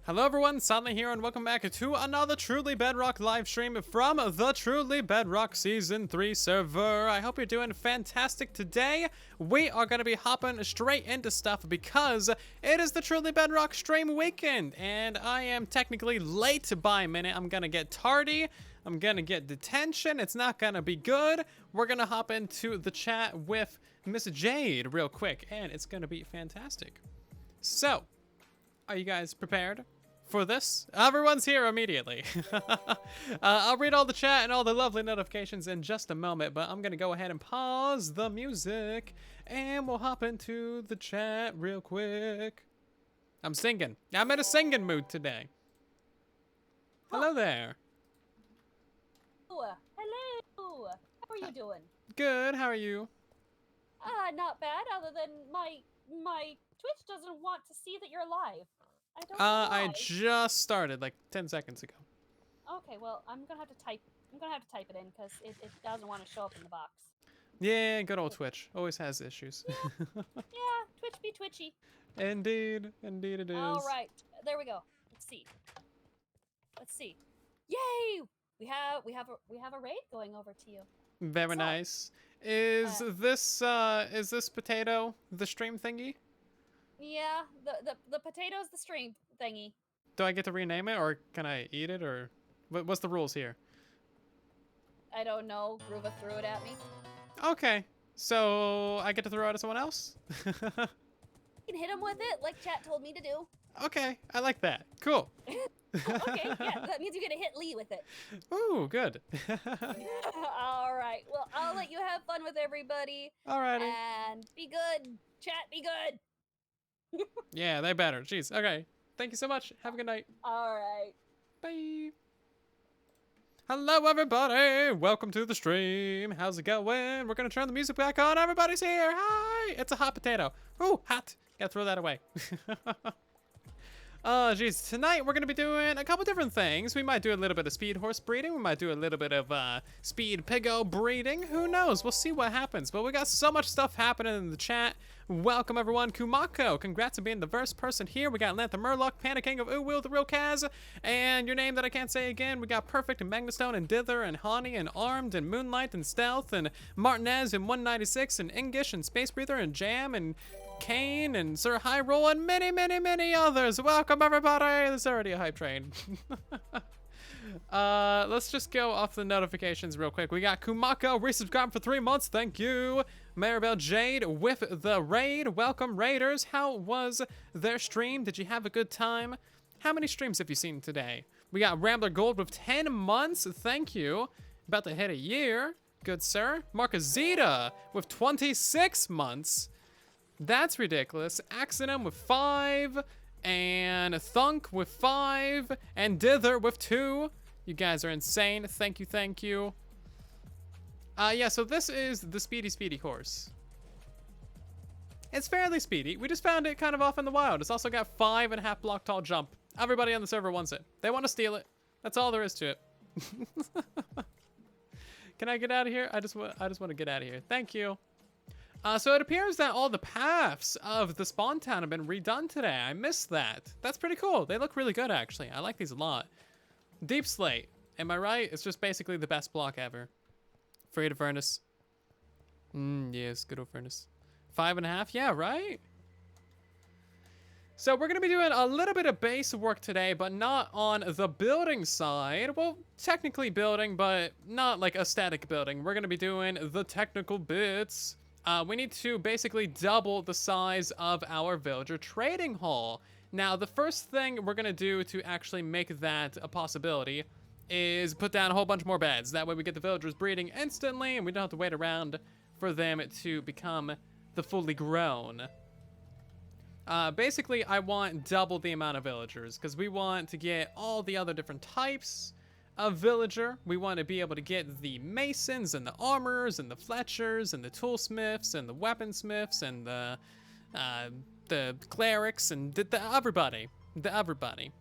Hello everyone, Silentwo here, and welcome back to another Truly Bedrock live stream from the Truly Bedrock Season 3 server. I hope you're doing fantastic today. We are going to be hopping straight into stuff because it is the Truly Bedrock stream weekend, and I am technically late by a minute. I'm going to get tardy. I'm going to get detention. It's not going to be good. We're going to hop into the chat with Miss Jade real quick, and it's going to be fantastic. So, are you guys prepared for this? Everyone's here immediately. I'll read all the chat and all the lovely notifications in just a moment, but I'm gonna go ahead and pause the music and we'll hop into the chat real quick. I'm singing. I'm in a singing mood today. Hello there. Oh, hello. How are you doing? Good. How are you? Not bad. Other than my Twitch doesn't want to see that you're live. I don't know why. I just started like 10 seconds ago. Okay, well, I'm gonna have to type it in because it doesn't want to show up in the box. Yeah, good old Twitch. Always has issues. Yeah, Twitch be twitchy. Indeed. Indeed it is. All right, there we go. Let's see. Yay! We have a raid going over to you. Very nice. Is this potato the stream thingy? Yeah, the potato's the stream thingy. Do I get to rename it, or can I eat it, or what's the rules here? I don't know. Ruva threw it at me. Okay, so I get to throw it at someone else? You can hit him with it, like chat told me to do. Okay, I like that. Cool. Okay, yeah, that means you're gonna hit Lee with it. Ooh, good. All right, well, I'll let you have fun with everybody. Alrighty. And be good. Chat, be good. Yeah, they better. Jeez. Okay. Thank you so much. Have a good night. All right. Bye. Hello, everybody. Welcome to the stream. How's it going? We're going to turn the music back on. Everybody's here. Hi. It's a hot potato. Ooh, hot. Gotta throw that away. Geez, tonight we're going to be doing a couple different things. We might do a little bit of speed horse breeding. We might do a little bit of speed piggo breeding. Who knows? We'll see what happens. But we got so much stuff happening in the chat. Welcome, everyone. Kumako, congrats on being the first person here. We got Lantha Murloc, Panda King of Ooh Will, the real Kaz, and your name that I can't say again. We got Perfect and Magnastone and Dither and Hani and Armed and Moonlight and Stealth and Martinez and 196 and Engish and Space Breather and Jam and Kane and Sir Hyrule and many, many, many others. Welcome, everybody. There's already a hype train. Let's just go off the notifications real quick. We got Kumako resubscribed for 3 months. Thank you. Maribel Jade with the raid. Welcome, Raiders. How was their stream? Did you have a good time? How many streams have you seen today? We got Rambler Gold with 10 months. Thank you. About to hit a year. Good, sir. Marcus Zeta with 26 months. That's ridiculous. Axonum with 5. And Thunk with 5. And Dither with 2. You guys are insane. Thank you, thank you. Yeah, so this is the Speedy horse. It's fairly speedy. We just found it kind of off in the wild. It's also got 5.5 block tall jump. Everybody on the server wants it. They want to steal it. That's all there is to it. Can I get out of here? I just want to get out of here. Thank you. So it appears that all the paths of the spawn town have been redone today. I missed that. That's pretty cool. They look really good, actually. I like these a lot. Deep Slate. Am I right? It's just basically the best block ever. Free to Furnace. Yes, good old Furnace. 5.5, yeah, right? So we're going to be doing a little bit of base work today, but not on the building side. Well, technically building, but not like a static building. We're going to be doing the technical bits. We need to basically double the size of our villager trading hall. Now, the first thing we're going to do to actually make that a possibility is put down a whole bunch more beds. That way we get the villagers breeding instantly and we don't have to wait around for them to become the fully grown. Basically, I want double the amount of villagers because we want to get all the other different types of villager. We want to be able to get the masons and the armorers and the fletchers and the toolsmiths and the weaponsmiths and the clerics and the everybody. The everybody.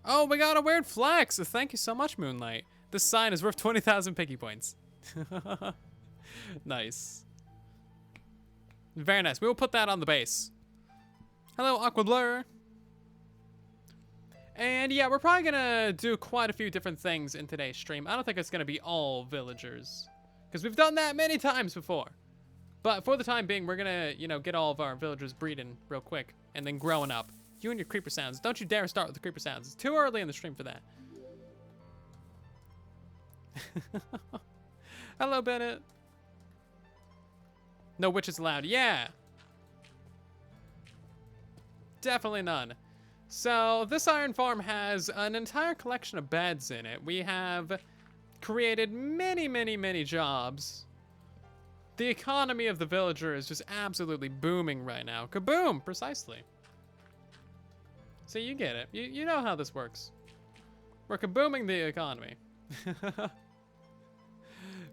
Oh, we got a weird flex. Thank you so much, Moonlight. This sign is worth 20,000 piggy points. Nice. Very nice. We will put that on the base. Hello, Aqua Blur. And yeah, we're probably gonna do quite a few different things in today's stream. I don't think it's gonna be all villagers, because we've done that many times before. But for the time being, we're gonna, you know, get all of our villagers breeding real quick and then growing up. You and your creeper sounds. Don't you dare start with the creeper sounds. It's too early in the stream for that. Hello, Bennett. No witches allowed. Yeah. Definitely none. So this iron farm has an entire collection of beds in it. We have created many, many, many jobs. The economy of the villager is just absolutely booming right now. Kaboom! Precisely. So you get it. You know how this works. We're kabooming the economy.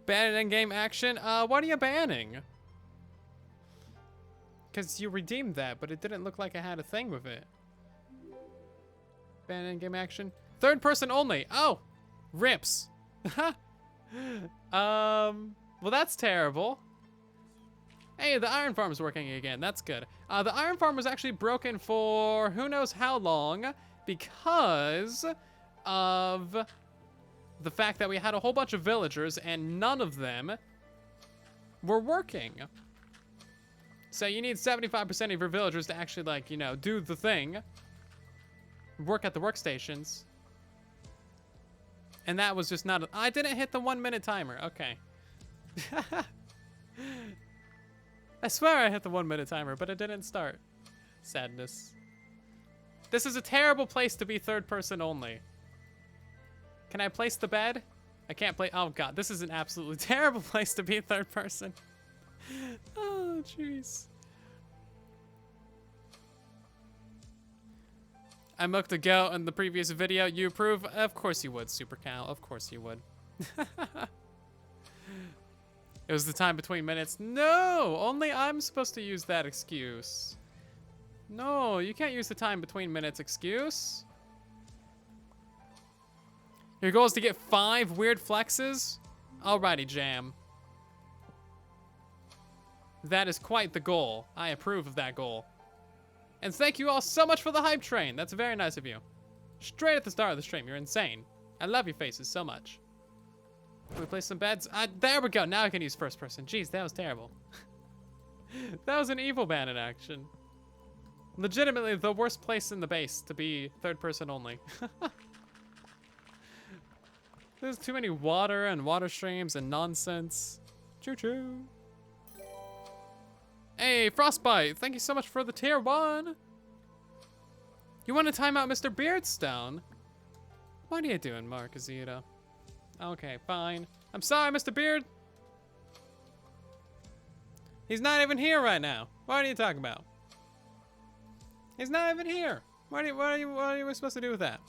Banning in-game action? What are you banning? Because you redeemed that, but it didn't look like I had a thing with it. Ban in-game action. Third person only. Oh, rips. Well, that's terrible. Hey, the iron farm's working again. That's good. The iron farm was actually broken for who knows how long because of the fact that we had a whole bunch of villagers and none of them were working. So you need 75% of your villagers to actually, like, you know, do the thing. Work at the workstations. And that was just not... I didn't hit the 1 minute timer. Okay. I swear I hit the 1 minute timer, but it didn't start. Sadness. This is a terrible place to be third person only. Can I place the bed? I can't play... Oh, God. This is an absolutely terrible place to be third person. Oh, jeez. I milked a goat in the previous video. You approve? Of course you would, Super Cow. Of course you would. It was the time between minutes. No! Only I'm supposed to use that excuse. No, you can't use the time between minutes excuse. Your goal is to get 5 weird flexes? Alrighty, Jam. That is quite the goal. I approve of that goal. And thank you all so much for the hype train. That's very nice of you. Straight at the start of the stream. You're insane. I love your faces so much. Can we place some beds? There we go. Now I can use first person. Jeez, that was terrible. That was an evil ban in action. Legitimately the worst place in the base to be third person only. There's too many water and water streams and nonsense. Choo-choo. Hey, Frostbite, thank you so much for the tier 1. You want to time out Mr. Beardstone? What are you doing, Marquezita? Okay, fine. I'm sorry, Mr. Beard. He's not even here right now. What are you talking about? He's not even here. What are we supposed to do with that?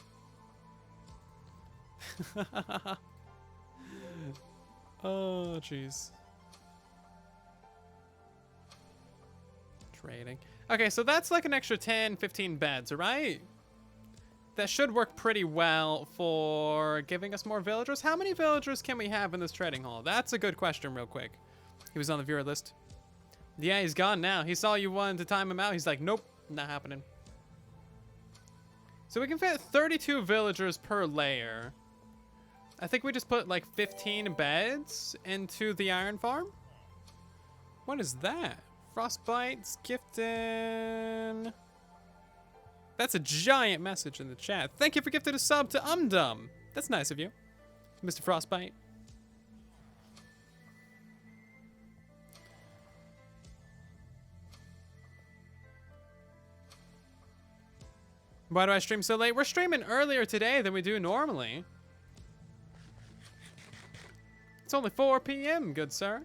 Oh, jeez. Trading. Okay, so that's like an extra 10, 15 beds, right? That should work pretty well for giving us more villagers. How many villagers can we have in this trading hall? That's a good question real quick. He was on the viewer list. Yeah, he's gone now. He saw you wanted to time him out. He's like, nope, not happening. So we can fit 32 villagers per layer. I think we just put like 15 beds into the iron farm. What is that? Frostbite's gifting. That's a giant message in the chat. Thank you for gifting a sub to Umdum. That's nice of you, Mr. Frostbite. Why do I stream so late? We're streaming earlier today than we do normally. It's only 4 p.m., good sir.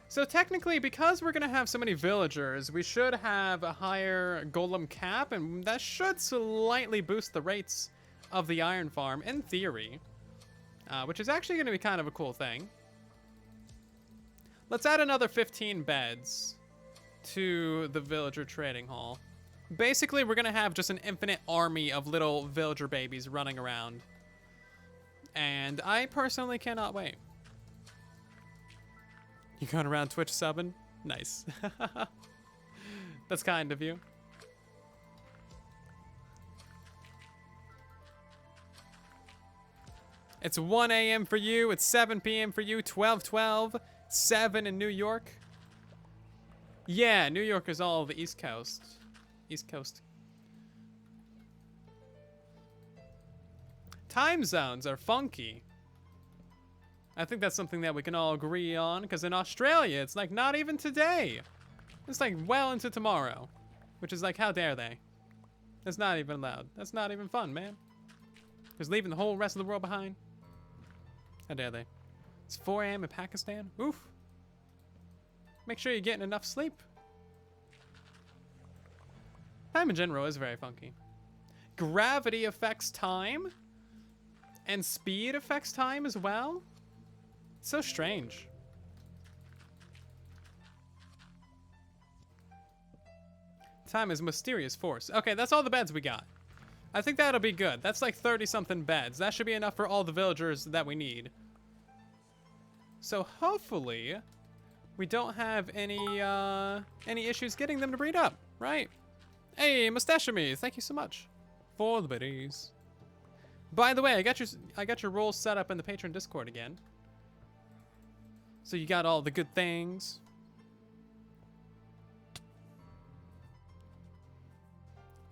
So technically, because we're gonna have so many villagers, we should have a higher golem cap, and that should slightly boost the rates of the iron farm, in theory. Which is actually gonna be kind of a cool thing. Let's add another 15 beds to the villager trading hall. Basically, we're gonna have just an infinite army of little villager babies running around. And I personally cannot wait. You going around Twitch subbing? Nice. That's kind of you. It's 1 a.m. for you. It's 7 p.m. for you. 12:12. 7 in New York. Yeah, New York is all the East Coast. East Coast. Time zones are funky. I think that's something that we can all agree on, because in Australia, it's like not even today. It's like well into tomorrow, which is like, how dare they? That's not even allowed. That's not even fun, man. Just leaving the whole rest of the world behind. How dare they? It's 4 a.m. in Pakistan. Oof. Make sure you're getting enough sleep. Time in general is very funky. Gravity affects time. And speed affects time as well. It's so strange. Time is mysterious force. Okay, that's all the beds we got. I think that'll be good. That's like 30-something beds. That should be enough for all the villagers that we need. So hopefully, we don't have any issues getting them to breed up, right? Hey, Mustachiomi, thank you so much for the biddies. By the way, I got your roles set up in the patron Discord again. So you got all the good things.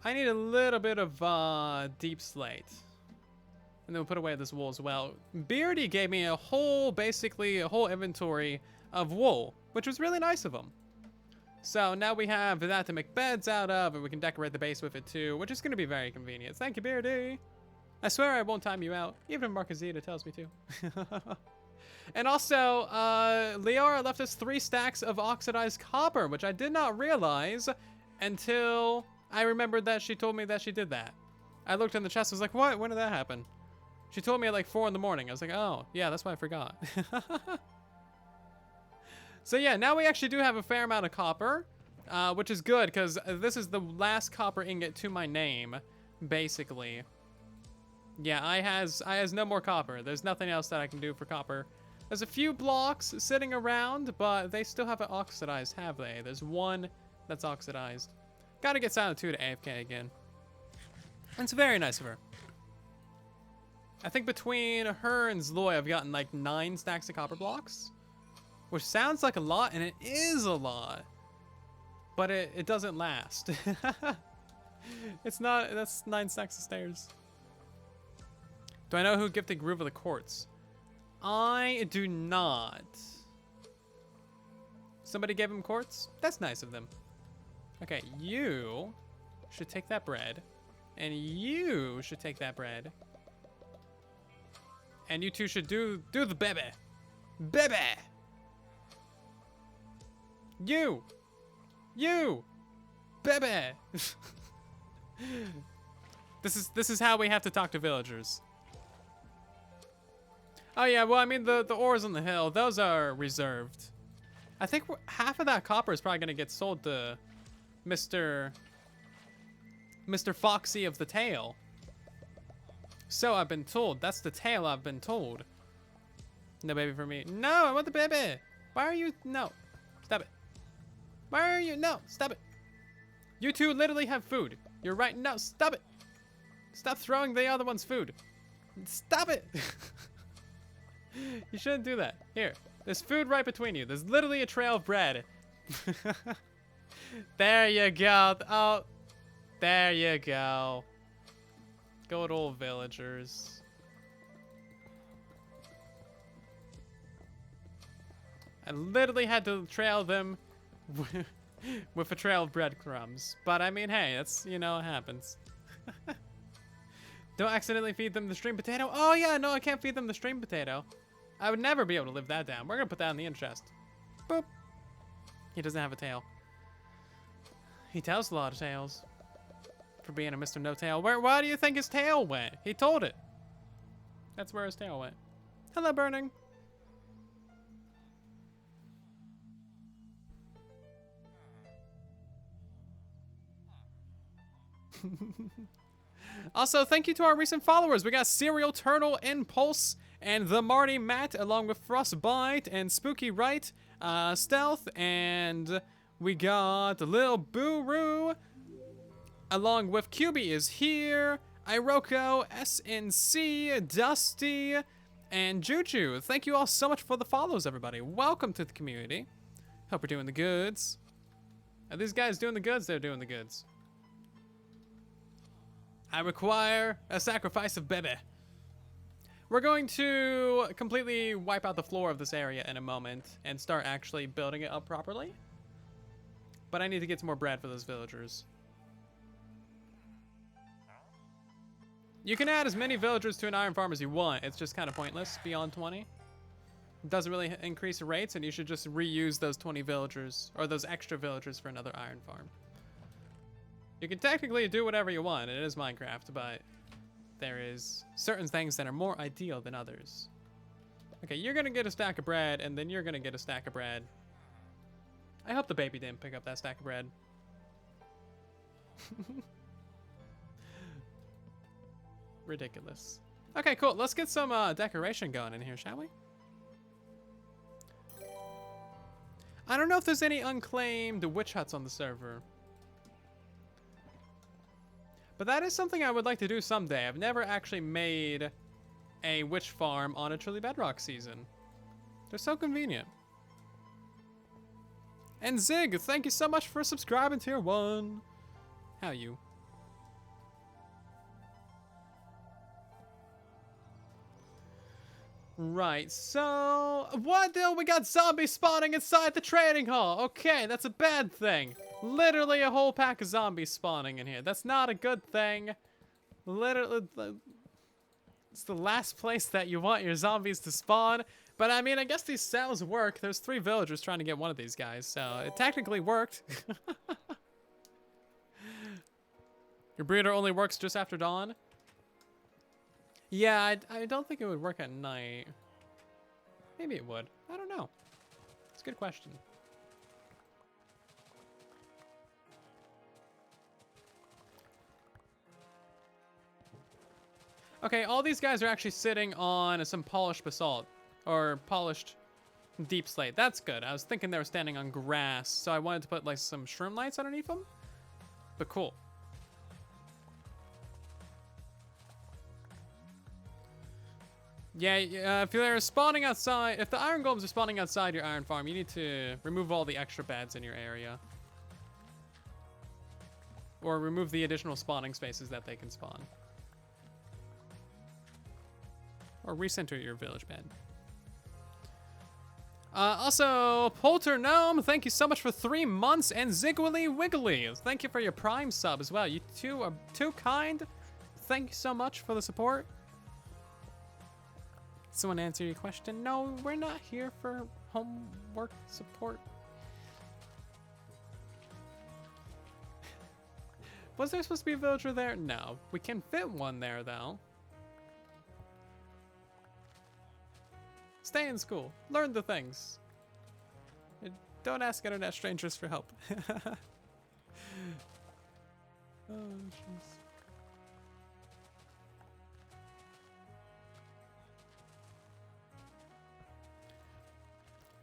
I need a little bit of deep slate. And then we'll put away this wool as well. Beardy gave me basically a whole inventory of wool, which was really nice of him. So now we have that to make beds out of, and we can decorate the base with it too, which is going to be very convenient. Thank you, Beardy. I swear I won't time you out, even if Marquezita tells me to. And also, Liara left us 3 stacks of oxidized copper, which I did not realize until I remembered that she told me that she did that. I looked in the chest, I was like, what? When did that happen? She told me at like 4 in the morning. I was like, oh, yeah, that's why I forgot. So yeah, now we actually do have a fair amount of copper, which is good because this is the last copper ingot to my name, basically. Yeah, I has no more copper. There's nothing else that I can do for copper. There's a few blocks sitting around, but they still haven't oxidized, have they? There's one that's oxidized. Gotta get silentwo to AFK again. It's very nice of her. I think between her and Zloy, I've gotten like 9 stacks of copper blocks. Which sounds like a lot, and it is a lot. But it doesn't last. It's not, that's 9 stacks of stairs. Do I know who gifted Groove of the Quartz? I do not. Somebody gave him quartz? That's nice of them. Okay, you should take that bread. And you should take that bread. And you two should do the baby. Baby! You! Baby! This is how we have to talk to villagers. Oh yeah, well I mean the ores on the hill, those are reserved. I think half of that copper is probably gonna get sold to Mr. Foxy of the Tail. So I've been told. That's the tale I've been told. No baby for me. No, I want the baby. Why are you? No. Stop it. Why are you? No, stop it. You two literally have food. You're right. No, stop it. Stop throwing the other one's food. Stop it. You shouldn't do that. Here, there's food right between you. There's literally a trail of bread. There you go. Oh, there you go. Good old villagers. I literally had to trail them with a trail of breadcrumbs. But I mean, hey, that's, you know, it happens. Don't accidentally feed them the stream potato. Oh yeah, no, I can't feed them the stream potato. I would never be able to live that down. We're gonna put that in the end chest. Boop. He doesn't have a tail. He tells a lot of tales. For being a Mr. No Tail. Why do you think his tail went? He told it. That's where his tail went. Hello, Burning. Also, thank you to our recent followers. We got Serial Turtle, Impulse, and the Marty Matt, along with Frostbite and Spooky Right, Stealth, and we got the Little Boo-Roo, along with QB is here, Iroko, SNC, Dusty, And Juju, thank you all so much for the follows, everybody. Welcome to the community. Hope you're doing the goods. Are these guys doing the goods? They're doing the goods. I require a sacrifice of Bebe. We're going to completely wipe out the floor of this area in a moment and start actually building it up properly. But I need to get some more bread for those villagers. You can add as many villagers to an iron farm as you want. It's just kind of pointless beyond 20. It doesn't really increase the rates, and you should just reuse those 20 villagers or those extra villagers for another iron farm. You can technically do whatever you want. It is Minecraft, but there is certain things that are more ideal than others. Okay, you're gonna get a stack of bread, and then you're gonna get a stack of bread. I hope the baby didn't pick up that stack of bread. Ridiculous. Okay, cool. Let's get some decoration going in here, shall we? I don't know if there's any unclaimed witch huts on the server. But that is something I would like to do someday. I've never actually made a witch farm on a Truly Bedrock season. They're so convenient. And Zig, thank you so much for subscribing to tier 1. How you? Right, so what deal? We got zombies spawning inside the trading hall. Okay, that's a bad thing. Literally a whole pack of zombies spawning in here. That's not a good thing. Literally, it's the last place that you want your zombies to spawn. But I mean, I guess these cells work. There's 3 villagers trying to get one of these guys, so it technically worked. Your breeder only works just after dawn? Yeah, I don't think it would work at night. Maybe it would. I don't know. It's a good question. Okay, all these guys are actually sitting on some polished basalt. Or polished deep slate. That's good. I was thinking they were standing on grass, so I wanted to put like some shroom lights underneath them. But cool. Yeah, if they're spawning outside, if the iron golems are spawning outside your iron farm, you need to remove all the extra beds in your area. Or remove the additional spawning spaces that they can spawn. Or recenter your village bed. Also, Polter Gnome, thank you so much for 3 months, and Ziggly Wiggly, thank you for your Prime sub as well. You two are too kind. Thank you so much for the support. Someone answer your question? No, we're not here for homework support. Was there supposed to be a villager there? No. We can fit one there, though. Stay in school. Learn the things. Don't ask internet strangers for help. Oh, jeez.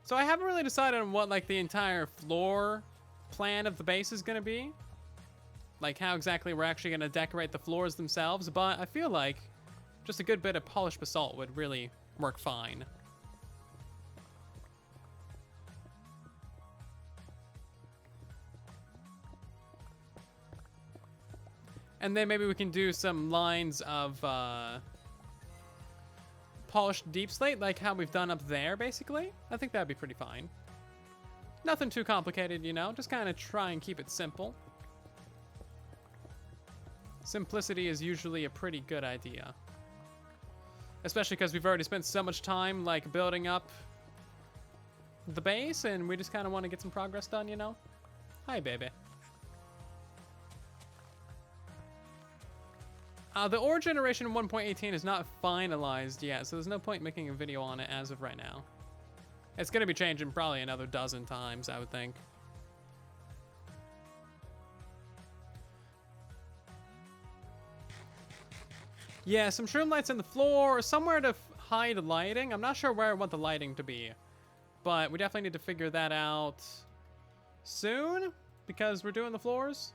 So I haven't really decided on what like the entire floor plan of the base is gonna be. Like how exactly we're actually gonna decorate the floors themselves, but I feel like just a good bit of polished basalt would really work fine. And then maybe we can do some lines of polished deep slate, like how we've done up there, basically. I think that'd be pretty fine. Nothing too complicated, you know, just kind of try and keep it simple. Simplicity is usually a pretty good idea. Especially because we've already spent so much time, like, building up the base, and we just kind of want to get some progress done, you know? Hi, baby. The ore generation 1.18 is not finalized yet, so there's no point making a video on it as of right now. It's going to be changing probably another dozen times, I would think. Yeah, some shroom lights on the floor, somewhere to hide lighting. I'm not sure where I want the lighting to be, but we definitely need to figure that out soon because we're doing the floors.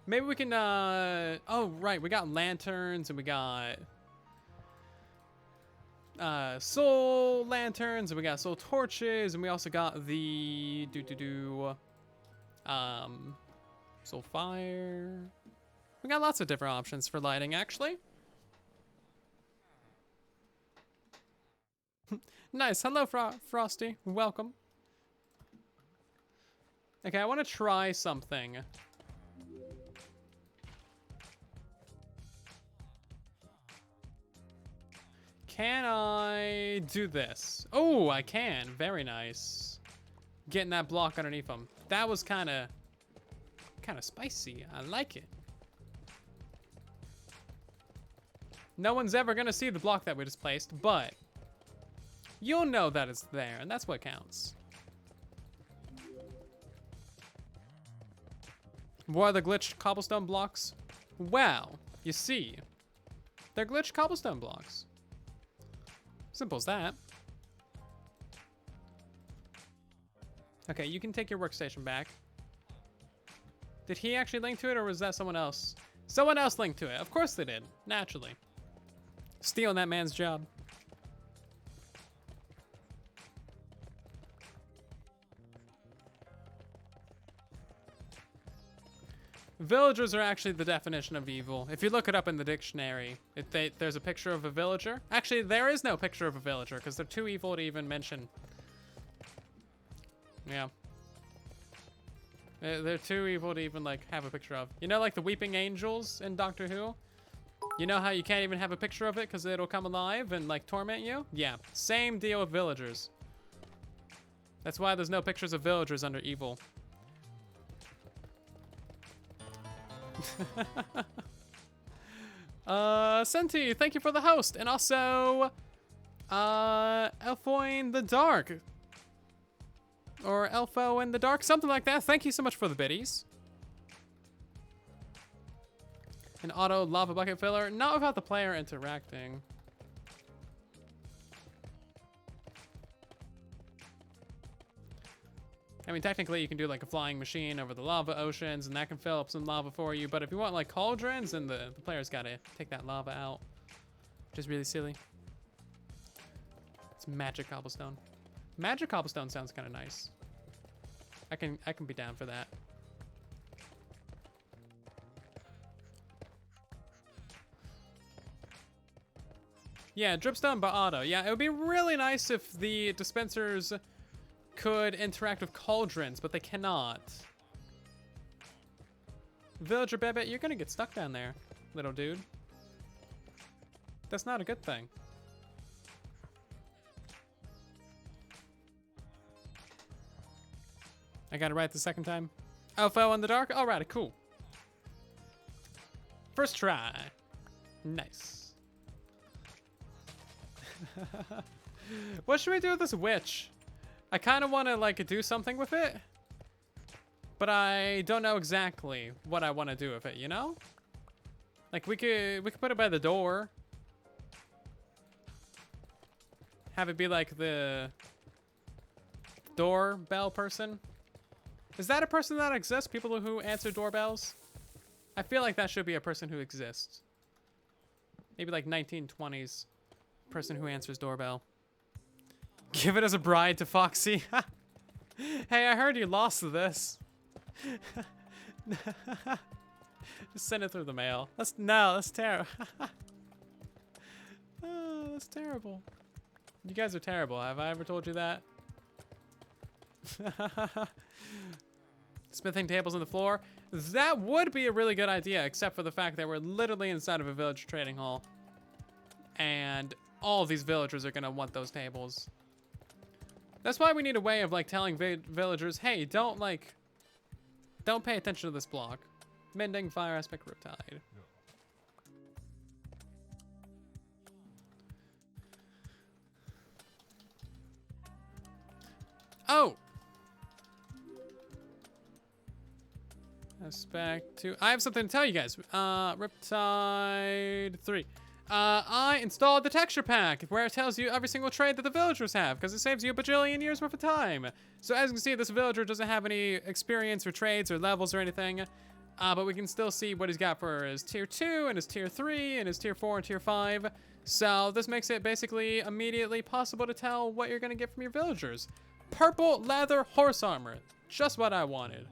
Maybe we can, oh, right, we got lanterns and we got... soul lanterns, and we got soul torches, and we also got the soul fire. We got lots of different options for lighting, actually. Nice. Hello, Frosty. Welcome. Okay, I want to try something. Can I do this? Oh, I can. Very nice. Getting that block underneath him. That was kind of spicy. I like it. No one's ever gonna see the block that we just placed, but you'll know that it's there, and that's what counts. What are the glitched cobblestone blocks? Well, you see, they're glitched cobblestone blocks. Simple as that. Okay, you can take your workstation back. Did he actually link to it, or was that someone else? Someone else linked to it. Of course they did. Naturally. Stealing that man's job. Villagers are actually the definition of evil. If you look it up in the dictionary, there's a picture of a villager. Actually, there is no picture of a villager because they're too evil to even mention. Yeah. They're too evil to even, like, have a picture of. You know, like the weeping angels in Doctor Who? You know how you can't even have a picture of it because it'll come alive and, like, torment you? Yeah, same deal with villagers. That's why there's no pictures of villagers under evil. Senti, thank you for the host. And also, Elfo in the Dark. Or Elfo in the Dark, something like that. Thank you so much for the biddies. An auto lava bucket filler, not without the player interacting. I mean, technically you can do like a flying machine over the lava oceans and that can fill up some lava for you, but if you want like cauldrons, then the player's gotta take that lava out, which is really silly. It's magic cobblestone. Magic cobblestone sounds kind of nice. I can be down for that. Yeah, dripstone by auto. Yeah, it would be really nice if the dispensers could interact with cauldrons, but they cannot. Villager Bebet, you're gonna get stuck down there, little dude. That's not a good thing. I got it right the second time. Elfo in the Dark? Alright, cool. First try. Nice. What should we do with this witch? I kind of want to like do something with it, but I don't know exactly what I want to do with it, you know? Like we could put it by the door. Have it be like the doorbell person. Is that a person that exists? People who answer doorbells? I feel like that should be a person who exists. Maybe like 1920s person who answers doorbell. Give it as a bride to Foxy. Hey, I heard you lost this. Just send it through the mail. That's terrible. Oh, that's terrible. You guys are terrible. Have I ever told you that? Smithing tables on the floor. That would be a really good idea, except for the fact that we're literally inside of a village trading hall. And all of these villagers are gonna want those tables. That's why we need a way of like telling villagers, hey, don't pay attention to this block. Mending, fire aspect, riptide. Oh! Aspect 2. I have something to tell you guys. Riptide 3. I installed the texture pack where it tells you every single trade that the villagers have because it saves you a bajillion years worth of time. So as you can see, this villager doesn't have any experience or trades or levels or anything, but we can still see what he's got for his tier 2 and his tier 3 and his tier 4 and tier 5. So this makes it basically immediately possible to tell what you're gonna get from your villagers. Purple leather horse armor, just what I wanted.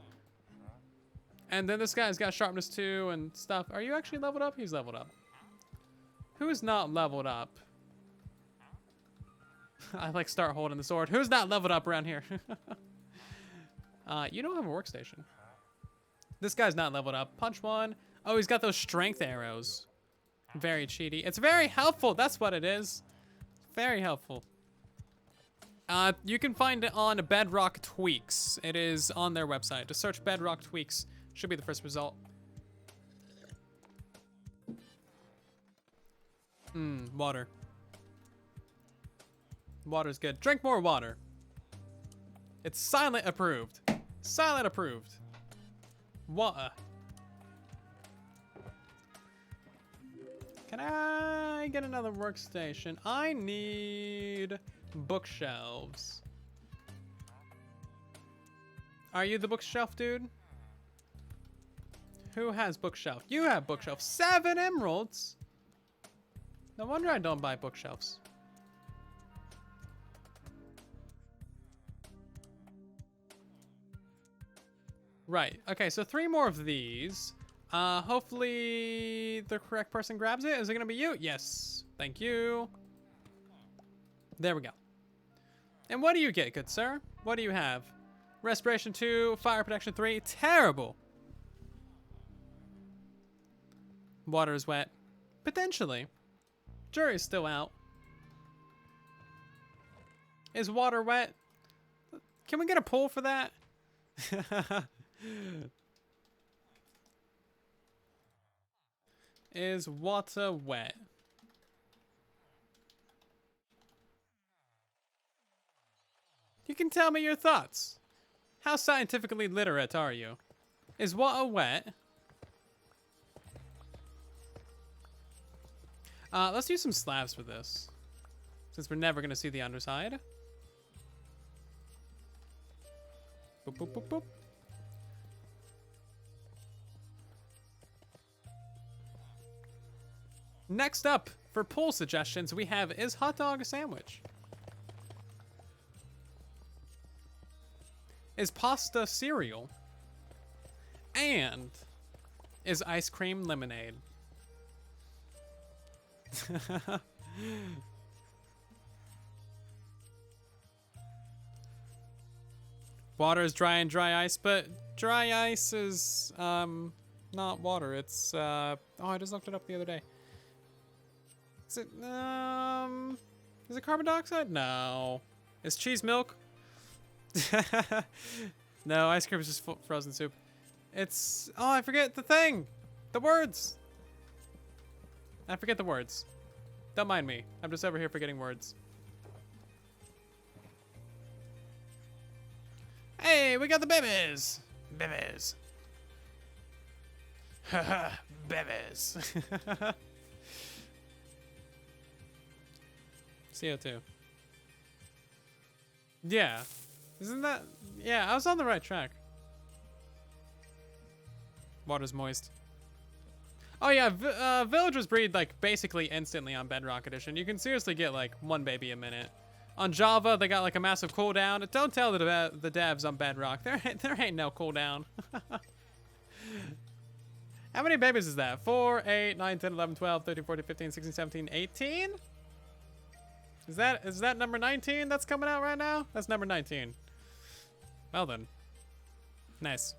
And then this guy's got sharpness 2 and stuff. Are you actually leveled up? He's leveled up. Who's not leveled up? I like start holding the sword. Who's not leveled up around here? You don't have a workstation. This guy's not leveled up. Punch 1. Oh, he's got those strength arrows. Very cheaty. It's very helpful. That's what it is. Very helpful. You can find it on Bedrock Tweaks. It is on their website. Just search Bedrock Tweaks. Should be the first result. Water. Water's good. Drink more water. It's silent approved. Silent approved. Water. Can I get another workstation? I need bookshelves. Are you the bookshelf dude? Who has bookshelf? You have bookshelf. 7 emeralds? No wonder I don't buy bookshelves. Right. Okay, so 3 more of these. Hopefully the correct person grabs it. Is it gonna be you? Yes. Thank you. There we go. And what do you get, good sir? What do you have? Respiration 2, fire protection 3. Terrible. Water is wet. Potentially. Jury's still out. Is water wet? Can we get a pull for that? Is water wet? You can tell me your thoughts. How scientifically literate are you? Is water wet? Let's use some slabs for this, since we're never gonna see the underside. Boop, boop, boop, boop. Next up, for poll suggestions, we have, is hot dog a sandwich? Is pasta cereal? And is ice cream lemonade? Water is dry and dry ice, but dry ice is not water. It's oh, I just looked it up the other day. Is it carbon dioxide? No. Is cheese milk? No, ice cream is just frozen soup. It's, oh, I forget the thing. The words. I forget the words. Don't mind me. I'm just over here forgetting words. Hey, we got the babies. Babies. Haha, babies. CO2. Yeah. Isn't that... Yeah, I was on the right track. Water's moist. Oh yeah, villagers breed like basically instantly on Bedrock Edition. You can seriously get like 1 baby a minute. On Java, they got like a massive cooldown. Don't tell the devs on Bedrock. There ain't no cooldown. How many babies is that? 4, 8, 9, 10, 11, 12, 13, 14, 15, 16, 17, 18? Is that number 19 that's coming out right now? That's number 19. Well then. Nice.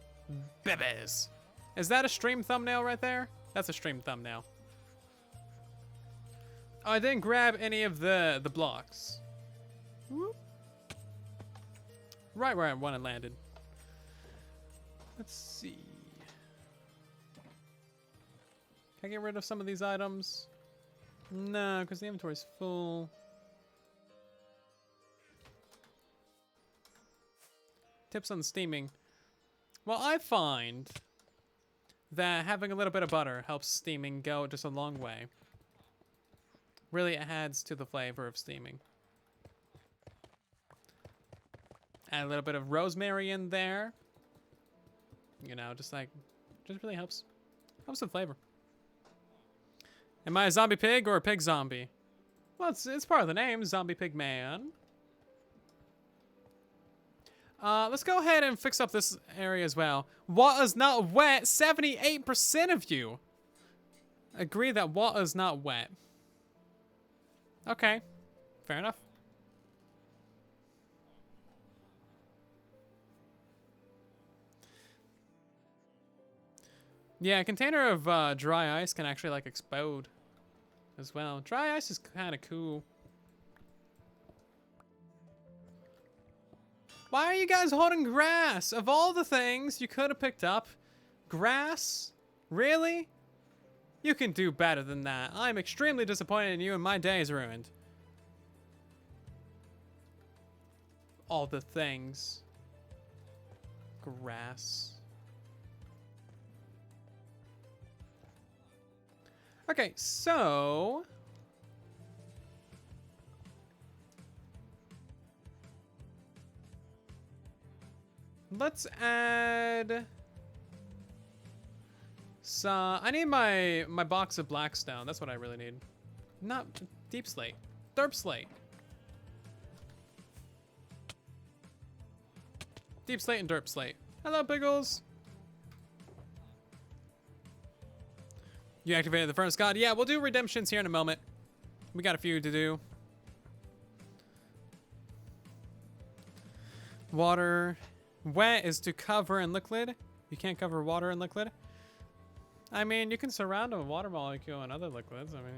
Babies. Is that a stream thumbnail right there? That's a stream thumbnail. Oh, I didn't grab any of the blocks. Whoop. Right where I wanted landed. Let's see. Can I get rid of some of these items? No, because the inventory's full. Tips on steaming. Well, I find that having a little bit of butter helps steaming go just a long way. Really adds to the flavor of steaming. Add a little bit of rosemary in there. You know, just really helps. Helps the flavor. Am I a zombie pig or a pig zombie? Well, it's part of the name, Zombie Pig Man. Let's go ahead and fix up this area as well. Water's not wet. 78% of you agree that water's not wet. Okay, fair enough. Yeah, a container of dry ice can actually like explode as well. Dry ice is kind of cool. Why are you guys holding grass? Of all the things you could have picked up, grass? Really? You can do better than that. I'm extremely disappointed in you and my day is ruined. All the things. Grass. Okay, so... let's add... so, I need my box of blackstone. That's what I really need. Not deep slate. Derp slate. Deep slate and derp slate. Hello, Biggles. You activated the furnace god. Yeah, we'll do redemptions here in a moment. We got a few to do. Water. Wet is to cover in liquid. You can't cover water in liquid. I mean, you can surround a water molecule in other liquids. I mean...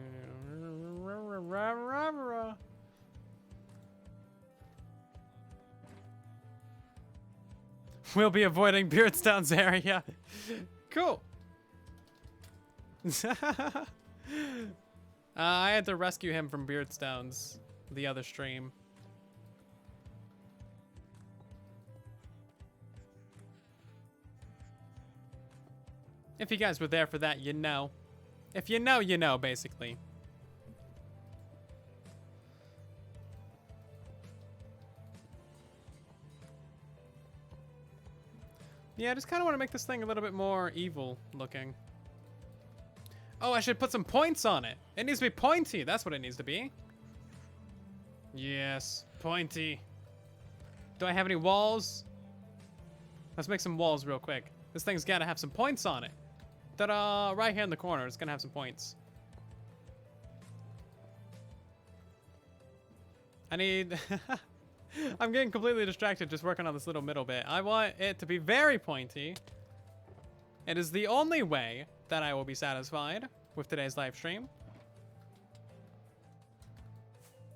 we'll be avoiding Beardstone's area. Cool. I had to rescue him from Beardstone's, the other stream. If you guys were there for that, you know. If you know, you know, basically. Yeah, I just kind of want to make this thing a little bit more evil looking. Oh, I should put some points on it. It needs to be pointy. That's what it needs to be. Yes, pointy. Do I have any walls? Let's make some walls real quick. This thing's got to have some points on it. Ta-da! Right here in the corner, it's gonna have some points. I need... I'm getting completely distracted just working on this little middle bit. I want it to be very pointy. It is the only way that I will be satisfied with today's live stream.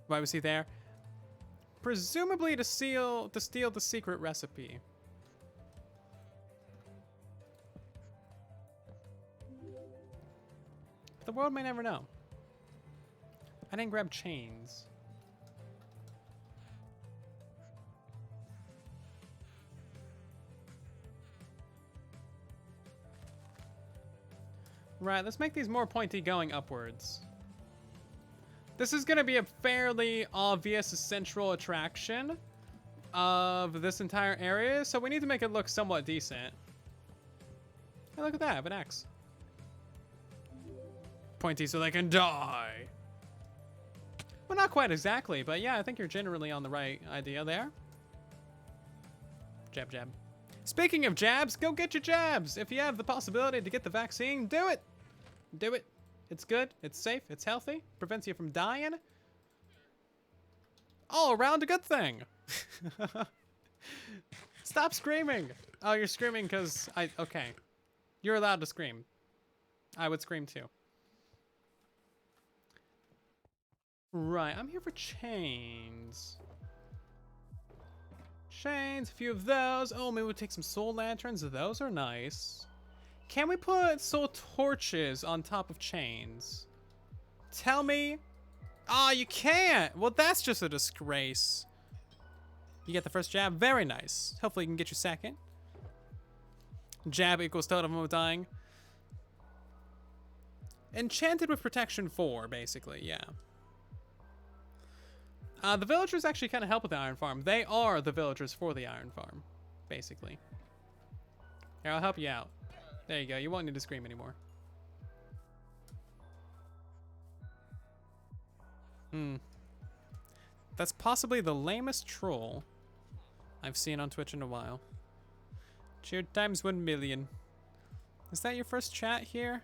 Why was he there? Presumably to steal the secret recipe. The world may never know. I didn't grab chains. Right, let's make these more pointy going upwards. This is going to be a fairly obvious central attraction of this entire area, so we need to make it look somewhat decent. Hey, look at that, I have an axe. Pointy so they can die. Well, not quite exactly, but yeah, I think you're generally on the right idea there. Jab, jab. Speaking of jabs, go get your jabs. If you have the possibility to get the vaccine, do it. Do it. It's good, it's safe, it's healthy, prevents you from dying. All around a good thing. Stop screaming. Oh, you're screaming because okay. You're allowed to scream. I would scream too. Right, I'm here for chains. Chains, a few of those. Oh, maybe we'll take some soul lanterns. Those are nice. Can we put soul torches on top of chains? Tell me. Ah, you can't. Well, that's just a disgrace. You get the first jab. Very nice. Hopefully you can get your second. Jab equals totem of dying. Enchanted with protection 4, basically, yeah. The villagers actually kind of help with the iron farm. They are the villagers for the iron farm, basically. Here, I'll help you out. There you go. You won't need to scream anymore. That's possibly the lamest troll I've seen on Twitch in a while. Cheer times 1,000,000. Is that your first chat here?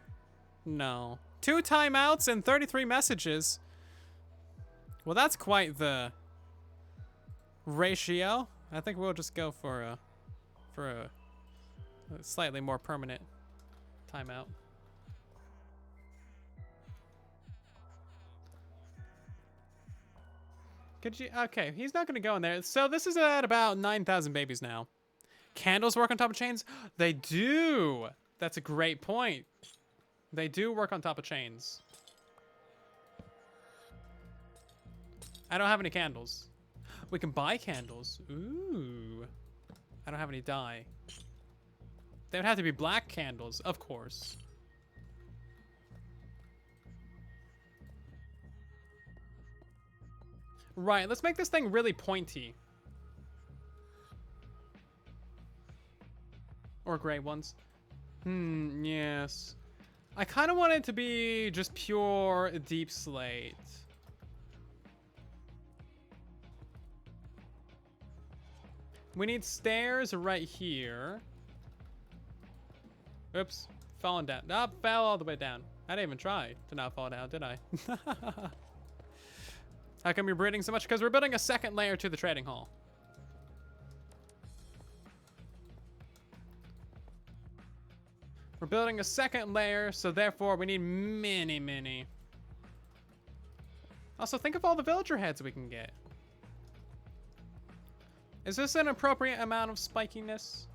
No. 2 timeouts and 33 messages. Well, that's quite the ratio. I think we'll just go for a slightly more permanent timeout. Could you? Okay, he's not gonna go in there. So this is at about 9,000 babies now. Candles work on top of chains? They do. That's a great point. They do work on top of chains. I don't have any candles. We can buy candles. Ooh. I don't have any dye. They would have to be black candles, of course. Right, let's make this thing really pointy. Or gray ones. Yes. I kind of want it to be just pure deep slate. We need stairs right here. Oops, falling down. Ah, fell all the way down. I didn't even try to not fall down, did I? How come you're breeding so much? Because we're building a second layer to the trading hall. We're building a second layer, so therefore we need many. Also, think of all the villager heads we can get. Is this an appropriate amount of spikiness?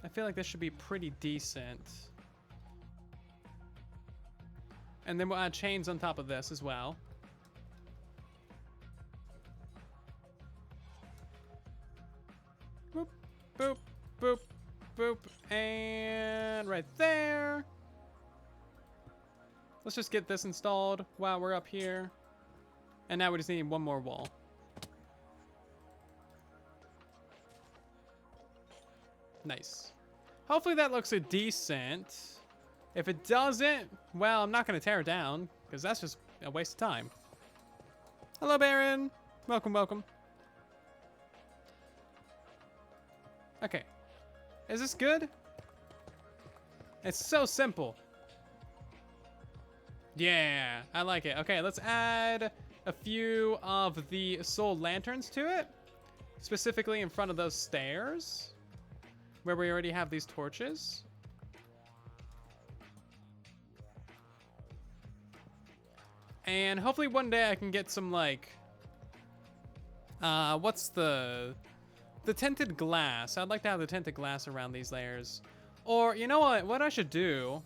I feel like this should be pretty decent. And then we'll add chains on top of this as well. Boop, boop, boop, boop, and right there. Let's just get this installed while we're up here. And now we just need one more wall. Nice. Hopefully that looks decent. If it doesn't, well, I'm not going to tear it down, because that's just a waste of time. Hello, Baron. Welcome, welcome. Okay. Is this good? It's so simple. Yeah, I like it. Okay, let's add a few of the soul lanterns to it, specifically in front of those stairs where we already have these torches. And hopefully one day I can get some, like, what's the tinted glass. I'd like to have the tinted glass around these layers. Or, you know what I should do?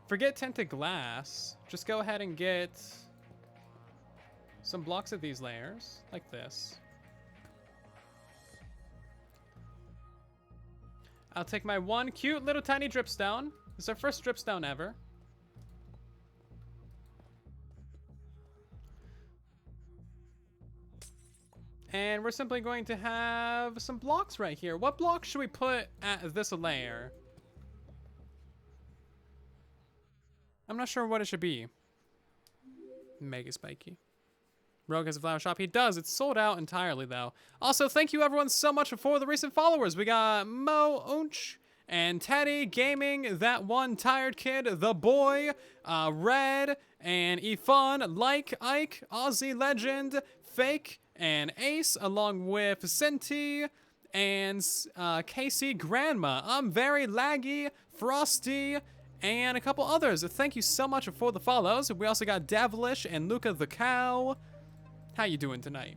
Forget tinted glass. Just go ahead and get some blocks of these layers, like this. I'll take my one cute little tiny dripstone. This is our first dripstone ever. And we're simply going to have some blocks right here. What blocks should we put at this layer? I'm not sure what it should be. Mega spiky. Rogue has a flower shop. He does. It's sold out entirely, though. Also, thank you everyone so much for the recent followers. We got Mo Unch and Teddy Gaming, That One Tired Kid, The Boy, Red, and Efun, Like Ike, Aussie Legend, Fake, and Ace, along with Senti and Casey Grandma. I'm very laggy, Frosty, and a couple others. Thank you so much for the follows. We also got Devilish and Luca the Cow. How you doing tonight?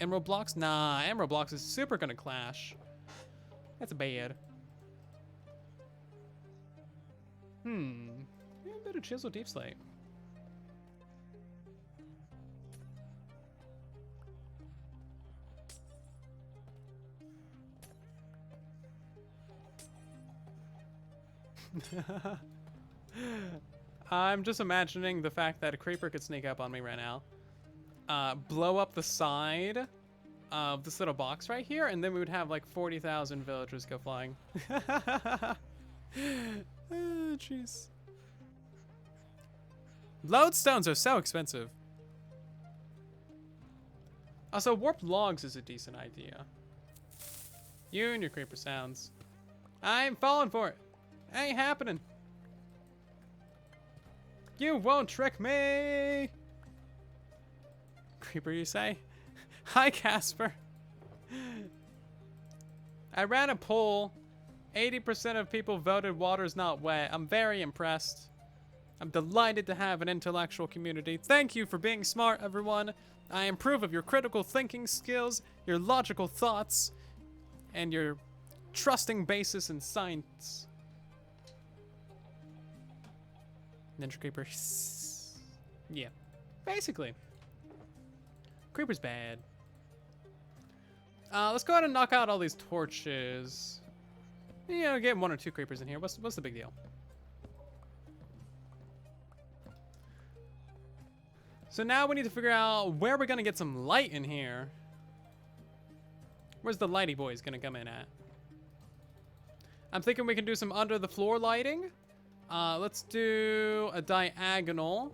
Emerald Blocks? Nah, Emerald Blocks is super gonna clash. That's bad. Yeah, a bit of Chisel Deep Slate. I'm just imagining the fact that a creeper could sneak up on me right now. Blow up the side of this little box right here, and then we would have like 40,000 villagers go flying. Oh, jeez. Lodestones are so expensive. Also, warped logs is a decent idea. You and your creeper sounds. I'm falling for it. Ain't happening. You won't trick me. Creeper, you say? Hi, Casper. I ran a poll. 80% of people voted water's not wet. I'm very impressed. I'm delighted to have an intellectual community. Thank you for being smart, everyone. I approve of your critical thinking skills, your logical thoughts, and your trusting basis in science. Ninja Creeper. Yeah, basically. Creeper's bad. Let's go ahead and knock out all these torches. You know, get 1 or 2 creepers in here. What's the big deal? So now we need to figure out where we're gonna get some light in here. Where's the lighty boys gonna come in at? I'm thinking we can do some under the floor lighting. Let's do a diagonal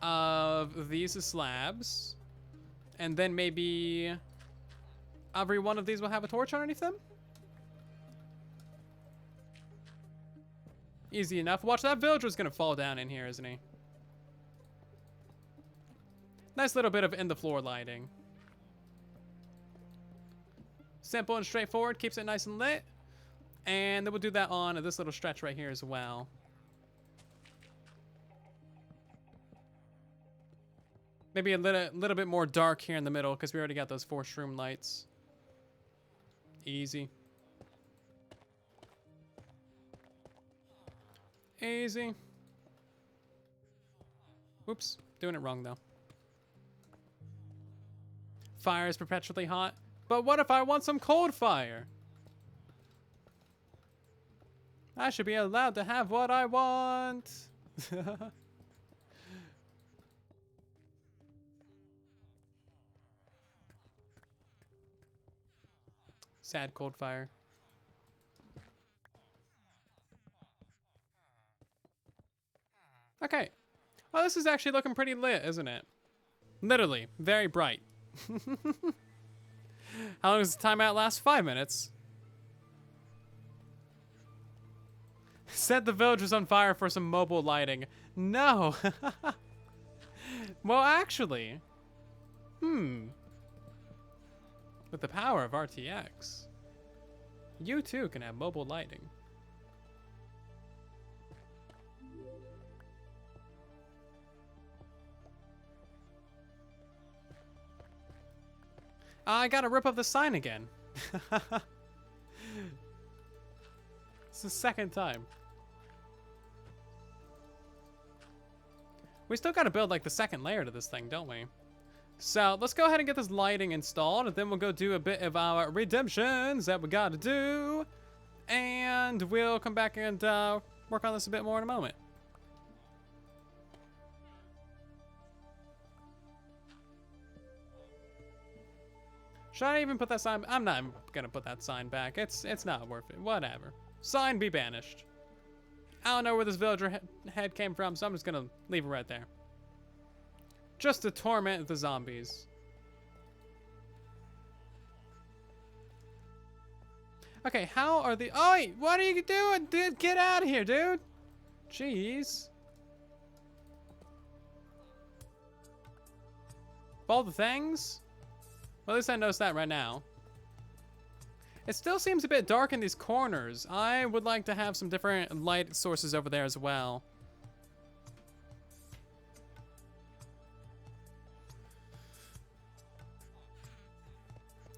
of these slabs. And then maybe every one of these will have a torch underneath them. Easy enough. Watch, that villager's gonna fall down in here, isn't he? Nice little bit of in the floor lighting. Simple and straightforward, keeps it nice and lit. And then we'll do that on this little stretch right here as well. Maybe a little bit more dark here in the middle because we already got those 4 shroom lights. Easy. Easy. Oops, doing it wrong though. Fire is perpetually hot. But what if I want some cold fire? I should be allowed to have what I want. Sad cold fire. Okay. Well, this is actually looking pretty lit, isn't it? Literally, very bright. How long does the timeout last? 5 minutes. Set the villagers on fire for some mobile lighting. No. Well, actually. With the power of RTX, you too can have mobile lighting. I gotta rip up the sign again. It's the 2nd time. We still gotta build like the 2nd layer to this thing, don't we? So let's go ahead and get this lighting installed, and then we'll go do a bit of our redemptions that we gotta do. And we'll come back and work on this a bit more in a moment. Should I even put that sign? I'm not gonna put that sign back. It's not worth it. Whatever. Sign be banished. I don't know where this villager head came from, so I'm just gonna leave it right there. Just to torment the zombies. Okay, how are the... Oh, wait, what are you doing? Dude, get out of here, dude. Jeez. All the things? Well, at least I noticed that right now. It still seems a bit dark in these corners. I would like to have some different light sources over there as well.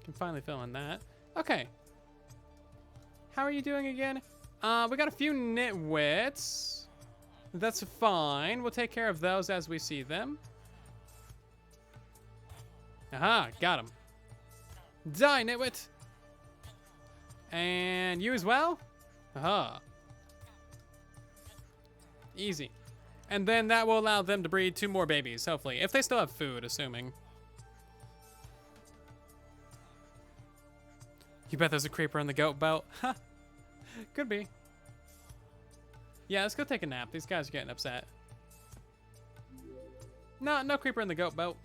Can finally fill in that. Okay. How are you doing again? We got a few nitwits. That's fine. We'll take care of those as we see them. Aha, got him. Die, nitwit. And you as well? Aha. Easy. And then that will allow them to breed 2 more babies, hopefully. If they still have food, assuming. You bet there's a creeper in the goat boat. Huh. Could be. Yeah, let's go take a nap. These guys are getting upset. No, no creeper in the goat boat.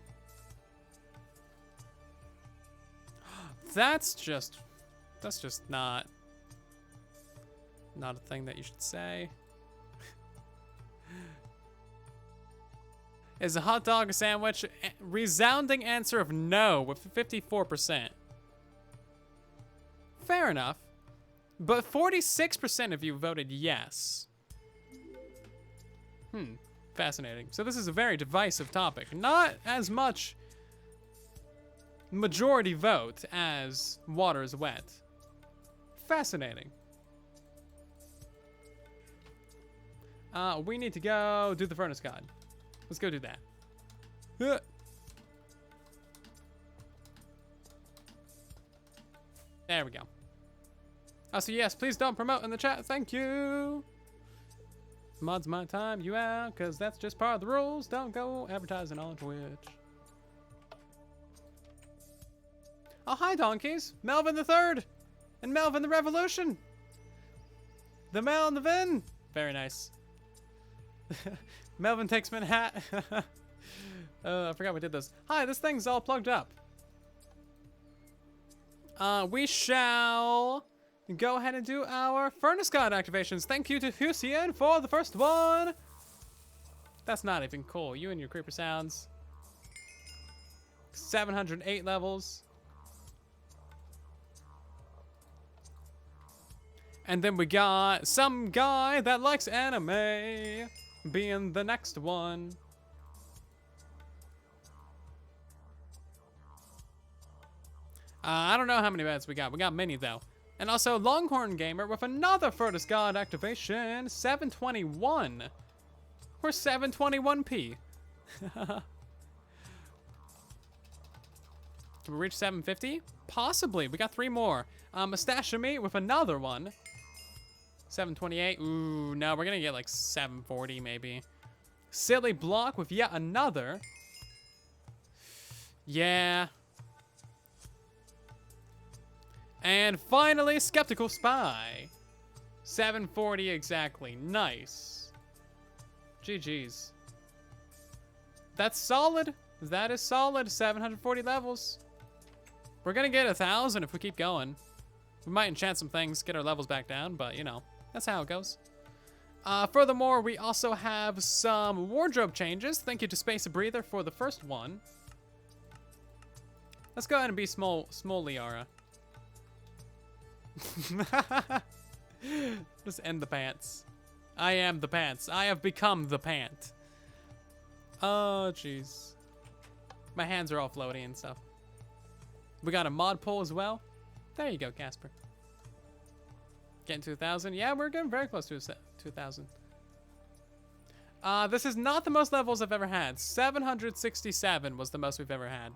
That's just not a thing that you should say. Is a hot dog a sandwich? Resounding answer of no with 54%. Fair enough. But 46% of you voted yes. Fascinating. So this is a very divisive topic. Not as much majority vote as water is wet. Fascinating. We need to go do the furnace god. Let's go do that. There we go. Oh, so yes, please don't promote in the chat. Thank you. Mods my time you out, because that's just part of the rules. Don't go advertising on Twitch. Oh, hi, donkeys. Melvin the Third and Melvin the Revolution. The Mel and the Vin. Very nice. Melvin takes Manhattan. I forgot we did this. Hi, this thing's all plugged up. We shall go ahead and do our furnace god activations. Thank you to Hussein for the first one. That's not even cool. You and your creeper sounds. 708 levels. And then we got some guy that likes anime being the next one. I don't know how many beds we got. We got many though. And also Longhorn Gamer with another Furnace God activation, 721. We're 721p. Can we reach 750? Possibly. We got 3 more. Mustache Meat with another one. 728. Ooh, no, we're gonna get like 740 maybe. Silly Block with yet another. Yeah. And finally, Skeptical Spy. 740 exactly. Nice. GG's. That's solid. That is solid. 740 levels. We're gonna get 1,000 if we keep going. We might enchant some things, get our levels back down, but you know, that's how it goes. Furthermore, we also have some wardrobe changes. Thank you to Space Breather for the first one. Let's go ahead and be small Liara. Just end the pants. I am the pants. I have become the pant. Oh, jeez. My hands are all floaty and stuff. We got a mod pull as well. There you go, Casper. Getting to 1,000. Yeah, we're getting very close to 2,000. This is not the most levels I've ever had. 767 was the most we've ever had.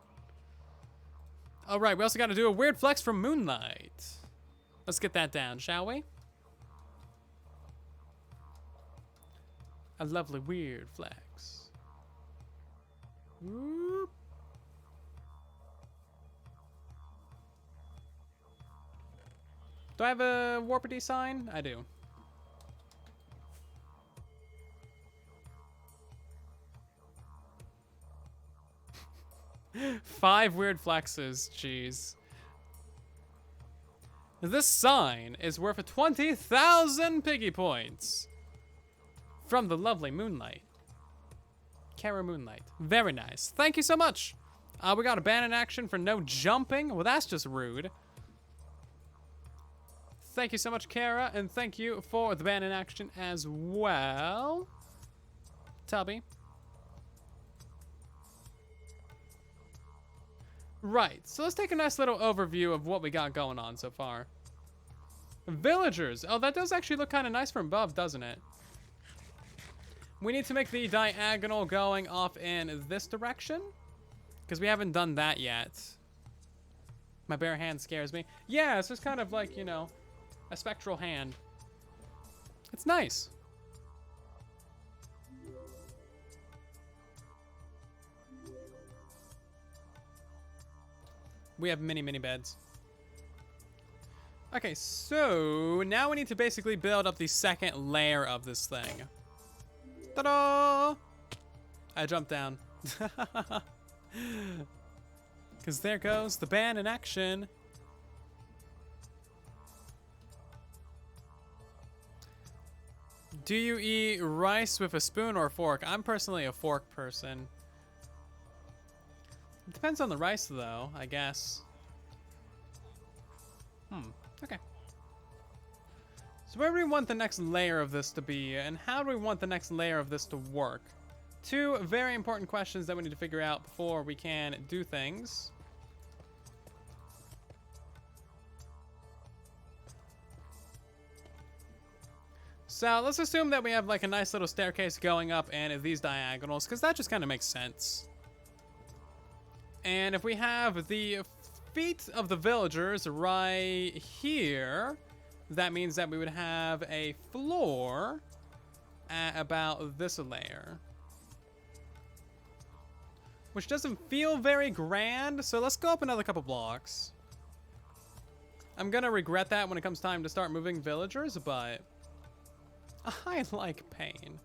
All right, we also got to do a weird flex from Moonlight. Let's get that down, shall we? A lovely weird flex. Whoop. Do I have a Warpity sign? I do. Five weird flexes, jeez. This sign is worth 20,000 piggy points from the lovely Moonlight. Kara Moonlight. Very nice. Thank you so much. We got a ban in action for no jumping. Well, that's just rude. Thank you so much, Kara, and thank you for the ban in action as well, Tubby. Right, so let's take a nice little overview of what we got going on so far. Villagers. Oh, that does actually look kind of nice from above, doesn't it? We need to make the diagonal going off in this direction, because we haven't done that yet. My bare hand scares me. Yeah, it's just kind of like, you know, a spectral hand. It's nice. We have many beds. Okay, so now we need to basically build up the second layer of this thing. Ta-da! I jumped down. Because there goes the band in action. Do you eat rice with a spoon or a fork? I'm personally a fork person. It depends on the rice, though, I guess. Okay. So where do we want the next layer of this to be, and how do we want the next layer of this to work? Two very important questions that we need to figure out before we can do things. So let's assume that we have like a nice little staircase going up and these diagonals, because that just kind of makes sense. And if we have the feet of the villagers right here, that means that we would have a floor at about this layer. Which doesn't feel very grand, so let's go up another couple blocks. I'm gonna regret that when it comes time to start moving villagers, but I like pain.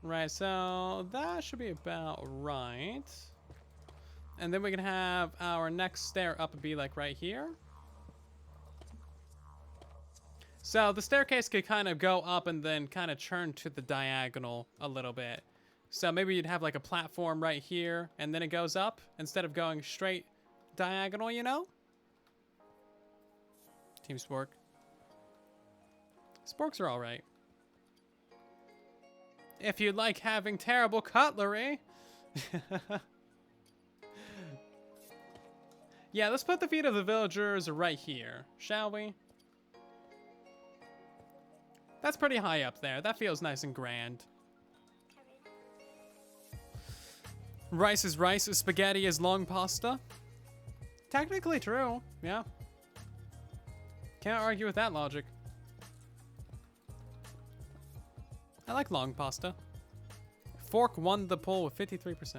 Right, so that should be about right. And then we can have our next stair up be like right here. So the staircase could kind of go up and then kind of turn to the diagonal a little bit. So maybe you'd have like a platform right here and then it goes up instead of going straight diagonal, you know? Team Spork. Sporks are all right. If you like having terrible cutlery. Yeah, let's put the feet of the villagers right here, shall we? That's pretty high up there. That feels nice and grand. Rice is rice, spaghetti is long pasta. Technically true, yeah. Can't argue with that logic. I like long pasta. Fork won the poll with 53%.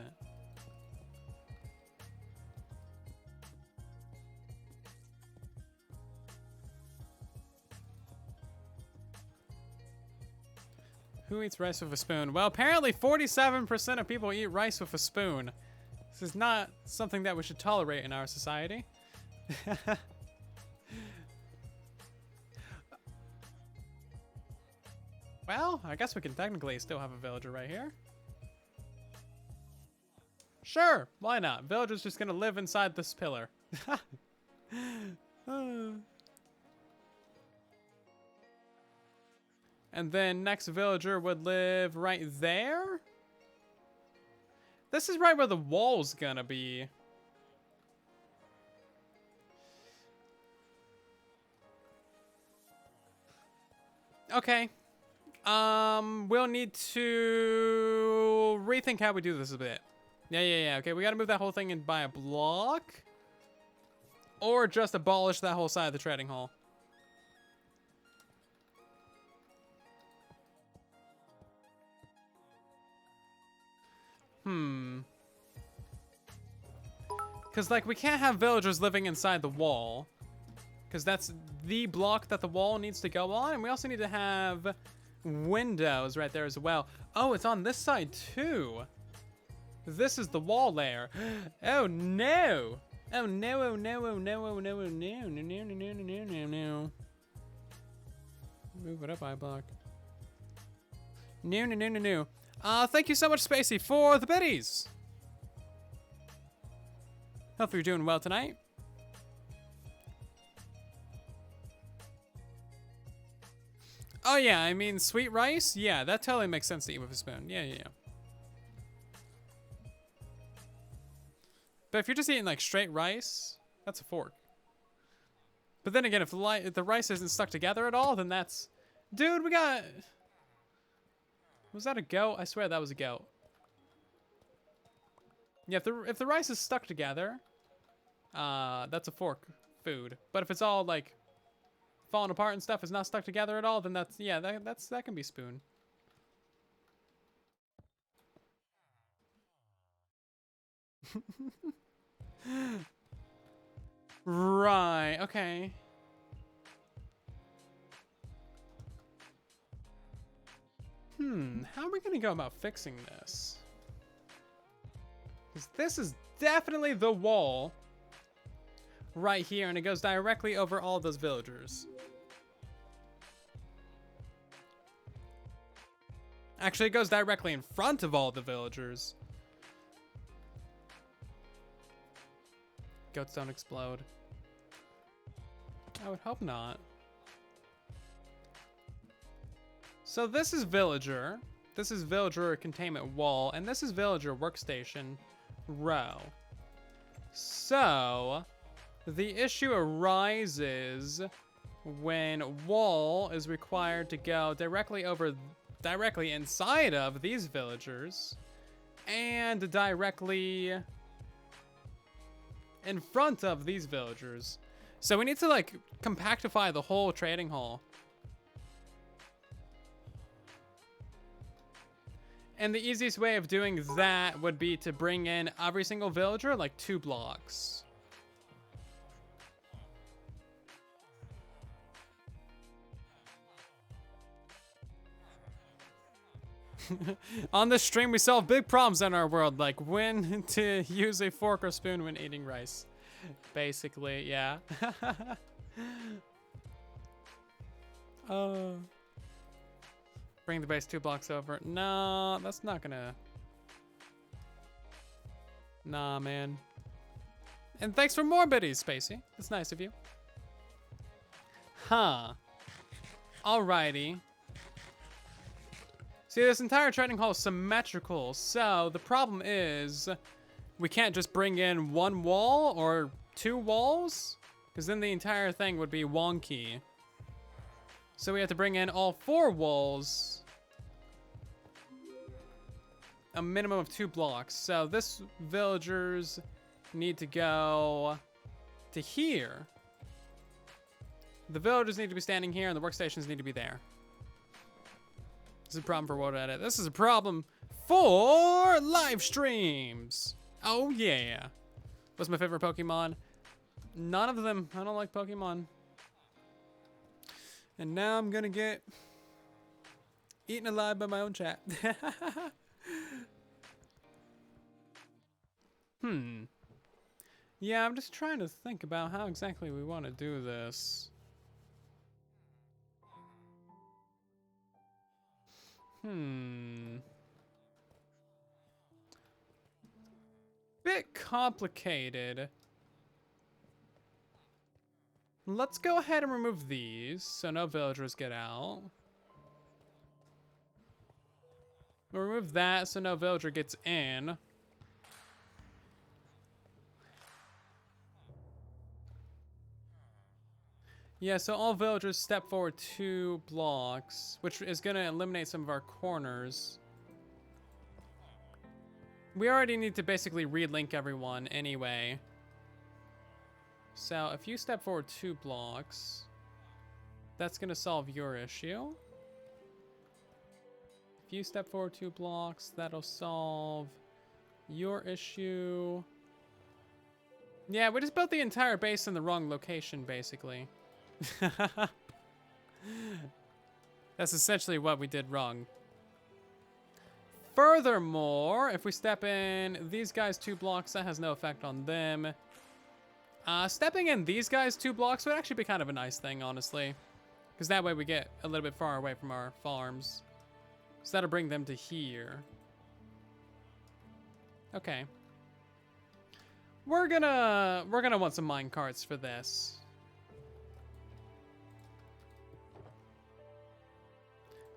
Who eats rice with a spoon? Well, apparently 47% of people eat rice with a spoon. This is not something that we should tolerate in our society. Well, I guess we can technically still have a villager right here. Sure, why not? Villager's just gonna live inside this pillar. And then next villager would live right there. This is right where the wall's gonna be. Okay. We'll need to rethink how we do this a bit. Yeah. Okay, we gotta move that whole thing in by a block. Or just abolish that whole side of the trading hall. Because, like, we can't have villagers living inside the wall. Because that's the block that the wall needs to go on. And we also need to have windows right there as well. Oh, it's on this side, too. This is the wall layer. Oh, no. Oh, no, oh, no, oh, no, oh, no, oh, no, no, no, no, no, no, no, no. Move it up, I block. No. Thank you so much, Spacey, for the biddies. Hope you're doing well tonight. Oh, yeah, I mean, sweet rice? Yeah, that totally makes sense to eat with a spoon. Yeah. But if you're just eating, like, straight rice, that's a fork. But then again, if the rice isn't stuck together at all, then that's... Dude, we got... Was that a goat? I swear that was a goat. Yeah, if the rice is stuck together, that's a fork. food. But if it's all like falling apart and stuff, is not stuck together at all, then that's, yeah, that can be spoon. Right, okay. How are we gonna go about fixing this? Because this is definitely the wall right here, and it goes directly over all those villagers. Actually, it goes directly in front of all the villagers. Goats don't explode. I would hope not. So this is villager. This is villager containment wall, and this is villager workstation row. So the issue arises when wall is required to go directly inside of these villagers and directly in front of these villagers. So we need to like compactify the whole trading hall. And the easiest way of doing that would be to bring in every single villager like 2 blocks. On this stream, we solve big problems in our world, like when to use a fork or spoon when eating rice. Basically, yeah. Bring the base 2 blocks over. No, that's not gonna... Nah, man. And thanks for more biddies, Spacey. That's nice of you. Huh. Alrighty. See, this entire trading hall is symmetrical, so the problem is we can't just bring in 1 wall or 2 walls, because then the entire thing would be wonky. So we have to bring in all 4 walls, a minimum of 2 blocks. So this villagers need to go to here. The villagers need to be standing here, and the workstations need to be there. This is a problem for World Edit. This is a problem for live streams. Oh yeah. What's my favorite Pokemon? None of them. I don't like Pokemon. And now I'm gonna get eaten alive by my own chat. Yeah, I'm just trying to think about how exactly we want to do this. Bit complicated. Let's go ahead and remove these so no villagers get out. We'll remove that so no villager gets in. Yeah, so all villagers step forward 2 blocks, which is gonna eliminate some of our corners. We already need to basically relink everyone anyway. So if you step forward 2 blocks, that's gonna solve your issue. If you step forward 2 blocks, that'll solve your issue. Yeah, we just built the entire base in the wrong location, basically. That's essentially what we did wrong. Furthermore, if we step in these guys 2 blocks, that has no effect on them. Stepping in these guys 2 blocks would actually be kind of a nice thing, honestly. Because that way we get a little bit far away from our farms. So that'll bring them to here. Okay. We're gonna want some mine carts for this.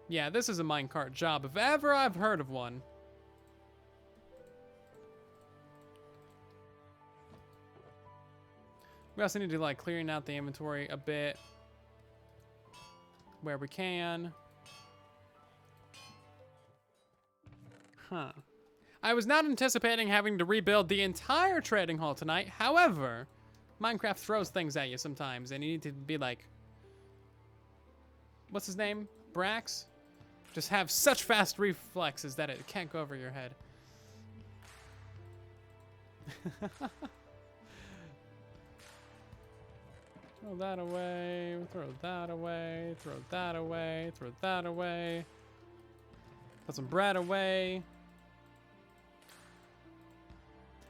Yeah, this is a minecart job, if ever I've heard of one. We also need to like clearing out the inventory a bit where we can. Huh. I was not anticipating having to rebuild the entire trading hall tonight. However, Minecraft throws things at you sometimes, and you need to be like, what's his name? Brax? Just have such fast reflexes that it can't go over your head. Throw that away, throw that away, throw that away, throw that away. Put some bread away.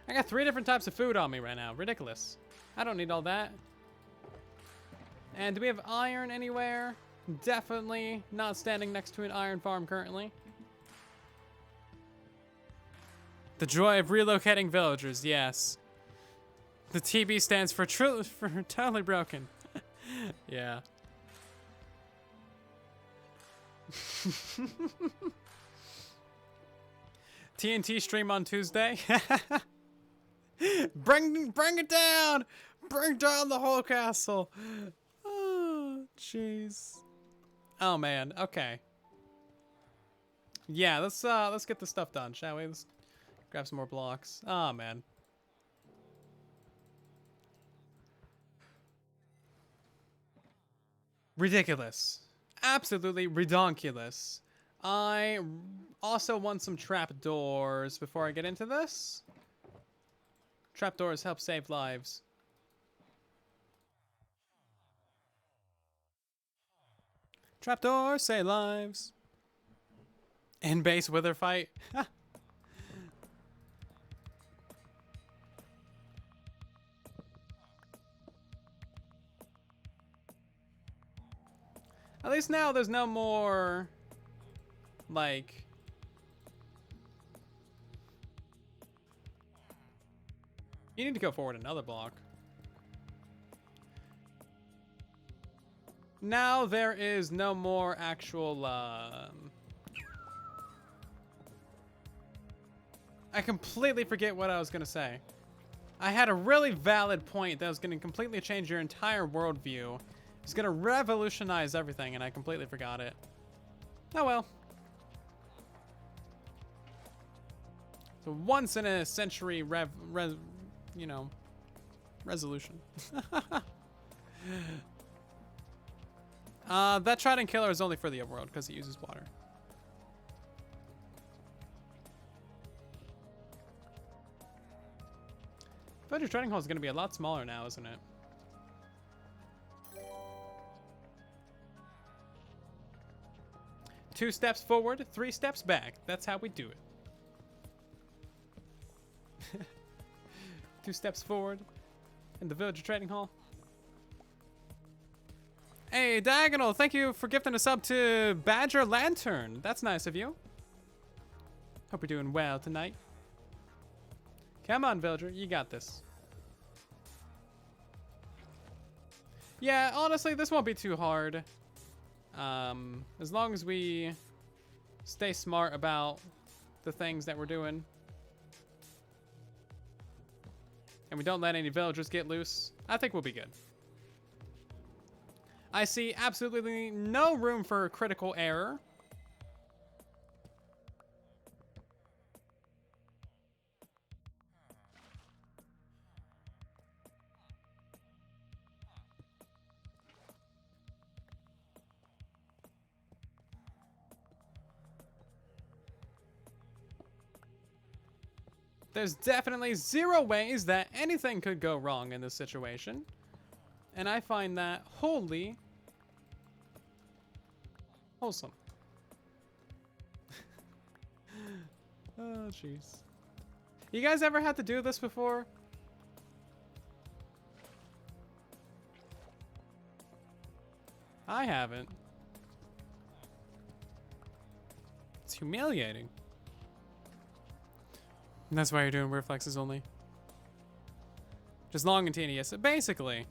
I got 3 different types of food on me right now. Ridiculous. I don't need all that. And do we have iron anywhere? Definitely not standing next to an iron farm currently. The joy of relocating villagers, yes. The TB stands for totally broken. Yeah. TNT stream on Tuesday. Bring it down! Bring down the whole castle. Oh, jeez. Oh man. Okay. Yeah, let's get this stuff done, shall we? Let's grab some more blocks. Oh man. Ridiculous. Absolutely redonkulous. I also want some trapdoors before I get into this. Trapdoors help save lives. Trapdoors save lives. In base wither fight. At least now there's no more, like, you need to go forward another block. Now there is no more actual, I completely forget what I was gonna say. I had a really valid point that was gonna completely change your entire worldview. It's gonna revolutionize everything, and I completely forgot it. Oh well. It's a once in a century resolution. That trident killer is only for the overworld because it uses water. But your trading hall is gonna be a lot smaller now, isn't it? Two steps forward, 3 steps back. That's how we do it. 2 steps forward in the villager trading hall. Hey, Diagonal, thank you for gifting a sub to Badger Lantern. That's nice of you. Hope you're doing well tonight. Come on, villager, you got this. Yeah, honestly, this won't be too hard. As long as we stay smart about the things that we're doing. And we don't let any villagers get loose, I think we'll be good. I see absolutely no room for critical error. There's definitely 0 ways that anything could go wrong in this situation. And I find that wholly wholesome. Oh, jeez. You guys ever had to do this before? I haven't. It's humiliating. And that's why you're doing reflexes only. Just long and tedious. Basically.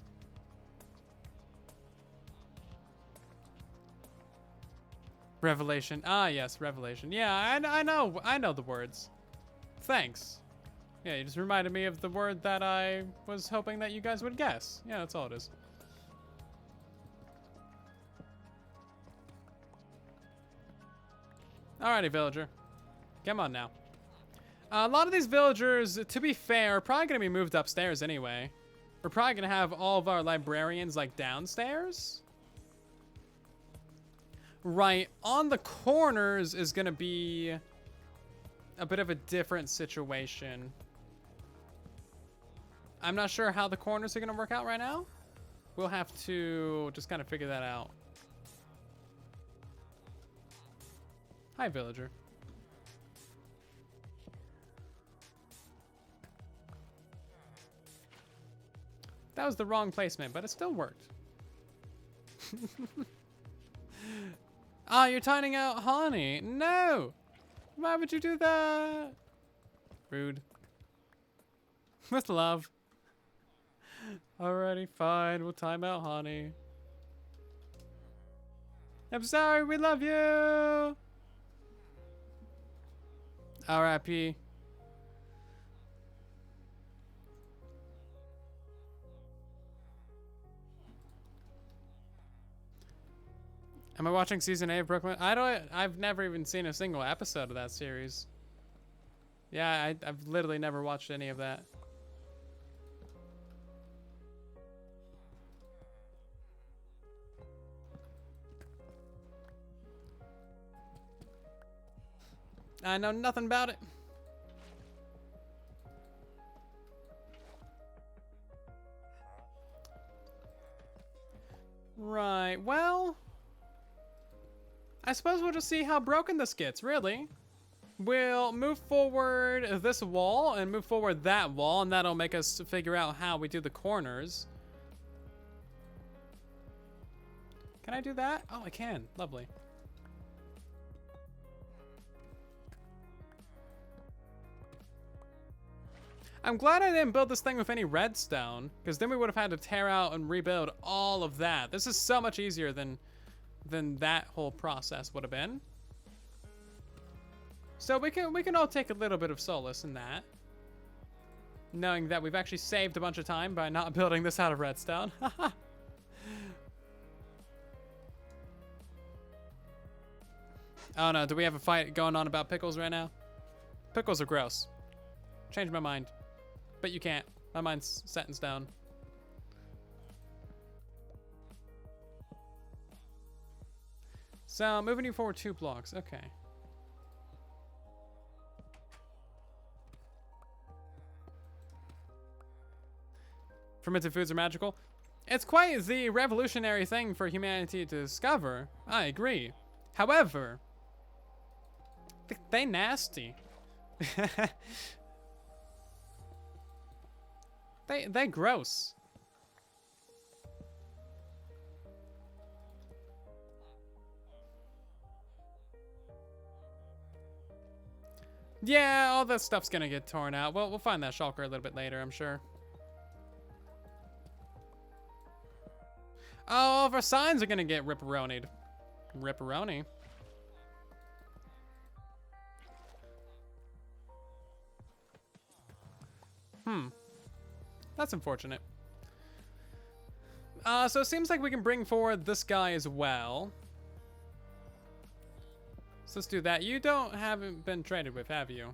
Revelation. Ah, yes, revelation. Yeah, I know the words. Thanks. Yeah, you just reminded me of the word that I was hoping that you guys would guess. Yeah, that's all it is. Alrighty, villager. Come on now. A lot of these villagers, to be fair, are probably going to be moved upstairs anyway. We're probably gonna have all of our librarians like downstairs. Right, on the corners is gonna be a bit of a different situation. I'm not sure how the corners are gonna work out right now. We'll have to just kind of figure that out. Hi, villager. That was the wrong placement, but it still worked. Ah, you're tining out honey. No! Why would you do that? Rude. With love. Alrighty, fine. We'll time out honey. I'm sorry, we love you! R.I.P. Am I watching season 8 of Brooklyn? I've never even seen a single episode of that series. Yeah, I've literally never watched any of that. I know nothing about it. Right, well, I suppose we'll just see how broken this gets, really. We'll move forward this wall and move forward that wall, and that'll make us figure out how we do the corners. Can I do that? Oh, I can. Lovely. I'm glad I didn't build this thing with any redstone, because then we would have had to tear out and rebuild all of that. This is so much easier than that whole process would have been. So we can all take a little bit of solace in that, knowing that we've actually saved a bunch of time by not building this out of redstone. Oh no, do we have a fight going on about pickles right now? Pickles are gross. Changed my mind. But you can't. My mind's set in stone. So, moving you forward 2 blocks. Okay. Fermented foods are magical. It's quite the revolutionary thing for humanity to discover. I agree. However, they nasty. They gross. Yeah, all that stuff's gonna get torn out. Well, we'll find that shulker a little bit later, I'm sure. Oh, all of our signs are gonna get ripperonied. Ripperoni. That's unfortunate. So it seems like we can bring forward this guy as well. So let's do that. You haven't been traded with, have you?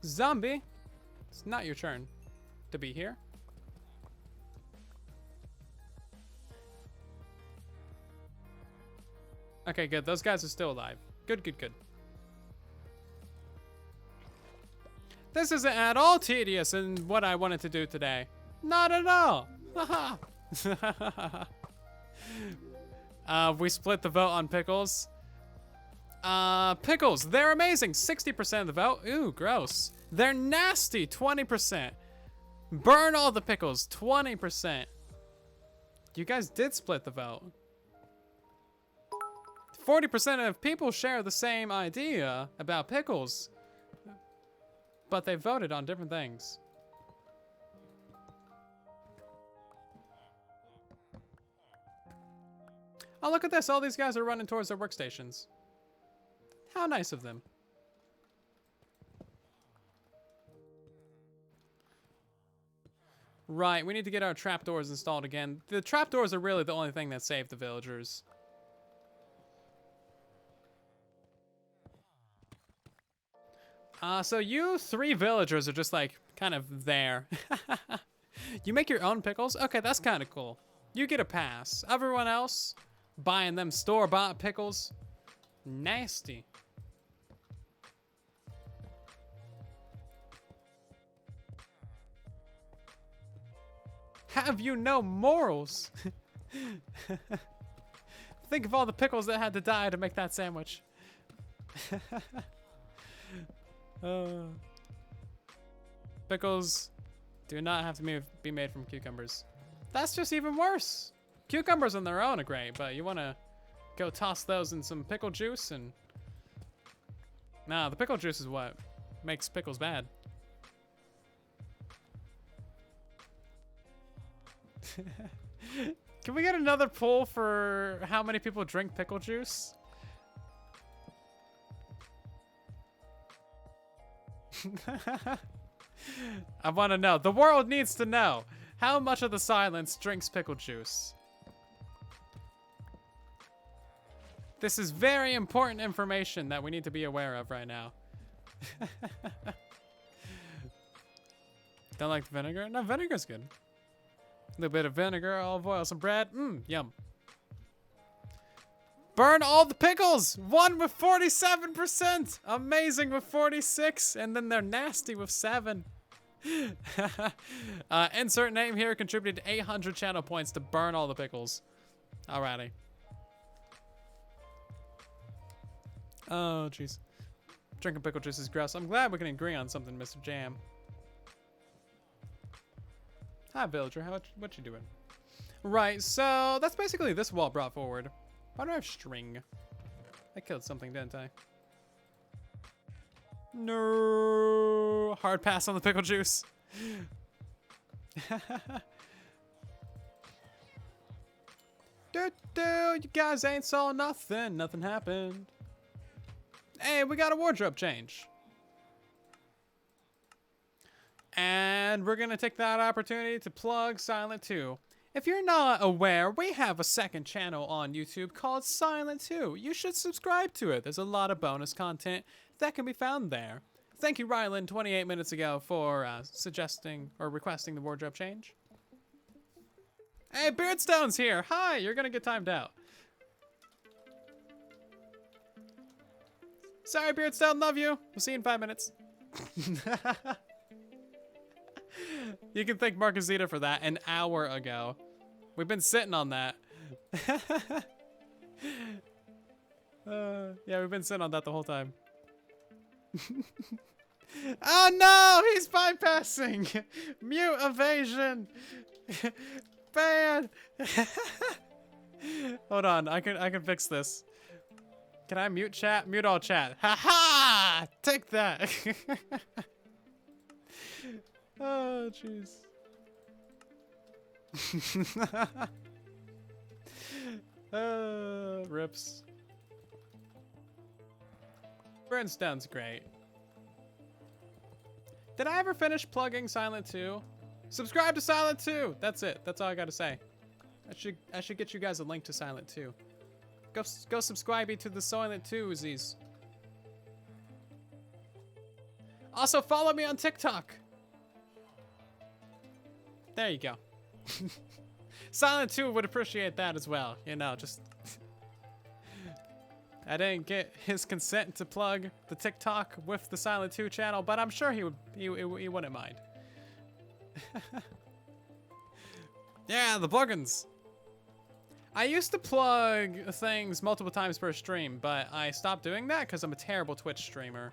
Zombie, it's not your turn to be here. Okay, good. Those guys are still alive. Good, good, good. This isn't at all tedious in what I wanted to do today. Not at all. We split the vote on pickles. Pickles, they're amazing. 60% of the vote. Ooh, gross. They're nasty. 20%. Burn all the pickles. 20%. You guys did split the vote. 40% of people share the same idea about pickles, but they voted on different things. Oh, look at this. All these guys are running towards their workstations. How nice of them. Right, we need to get our trapdoors installed again. The trapdoors are really the only thing that saved the villagers. So you 3 villagers are just like kind of there. You make your own pickles? Okay, that's kind of cool. You get a pass. Everyone else buying them store-bought pickles. Nasty. Have you no morals? Think of all the pickles that had to die to make that sandwich. Pickles do not have to be made from cucumbers. That's just even worse. Cucumbers on their own are great, but you want to go toss those in some pickle juice and... Nah, the pickle juice is what makes pickles bad. Can we get another poll for how many people drink pickle juice? I want to know. The world needs to know. How much of the silence drinks pickle juice? This is very important information that we need to be aware of right now. Don't like the vinegar? No, vinegar's good. A little bit of vinegar, olive oil, some bread. Yum. Burn all the pickles! One with 47%! Amazing with 46, and then they're nasty with 7. Insert name here contributed 800 channel points to burn all the pickles. Alrighty. Oh, jeez. Drinking pickle juice is gross. I'm glad we can agree on something, Mr. Jam. Hi, villager. What you doing? Right, so that's basically this wall brought forward. Why do I have string? I killed something, didn't I? No. Hard pass on the pickle juice. You guys ain't saw nothing. Nothing happened. Hey, we got a wardrobe change. And we're going to take that opportunity to plug silentwo. If you're not aware, we have a second channel on YouTube called silentwo. You should subscribe to it. There's a lot of bonus content that can be found there. Thank you, Rylan, 28 minutes ago for suggesting or requesting the wardrobe change. Hey, Beardstone's here. Hi, you're going to get timed out. Sorry, Beardstone, love you. We'll see you in 5 minutes. You can thank Marquezita for that an hour ago. We've been sitting on that. Yeah, we've been sitting on that the whole time. Oh no, he's bypassing. Mute evasion. Bad. Hold on, I can fix this. Can I mute chat? Mute all chat. Ha ha! Take that. Oh, jeez. Rips. Burnstone's great. Did I ever finish plugging silentwo? Subscribe to silentwo. That's it. That's all I gotta say. I should get you guys a link to silentwo. Go subscribe to the silentwosies. Also follow me on TikTok. There you go. silentwo would appreciate that as well. You know, just... I didn't get his consent to plug the TikTok with the silentwo channel, but I'm sure he wouldn't mind. Yeah, the plugins. I used to plug things multiple times per stream, but I stopped doing that because I'm a terrible Twitch streamer.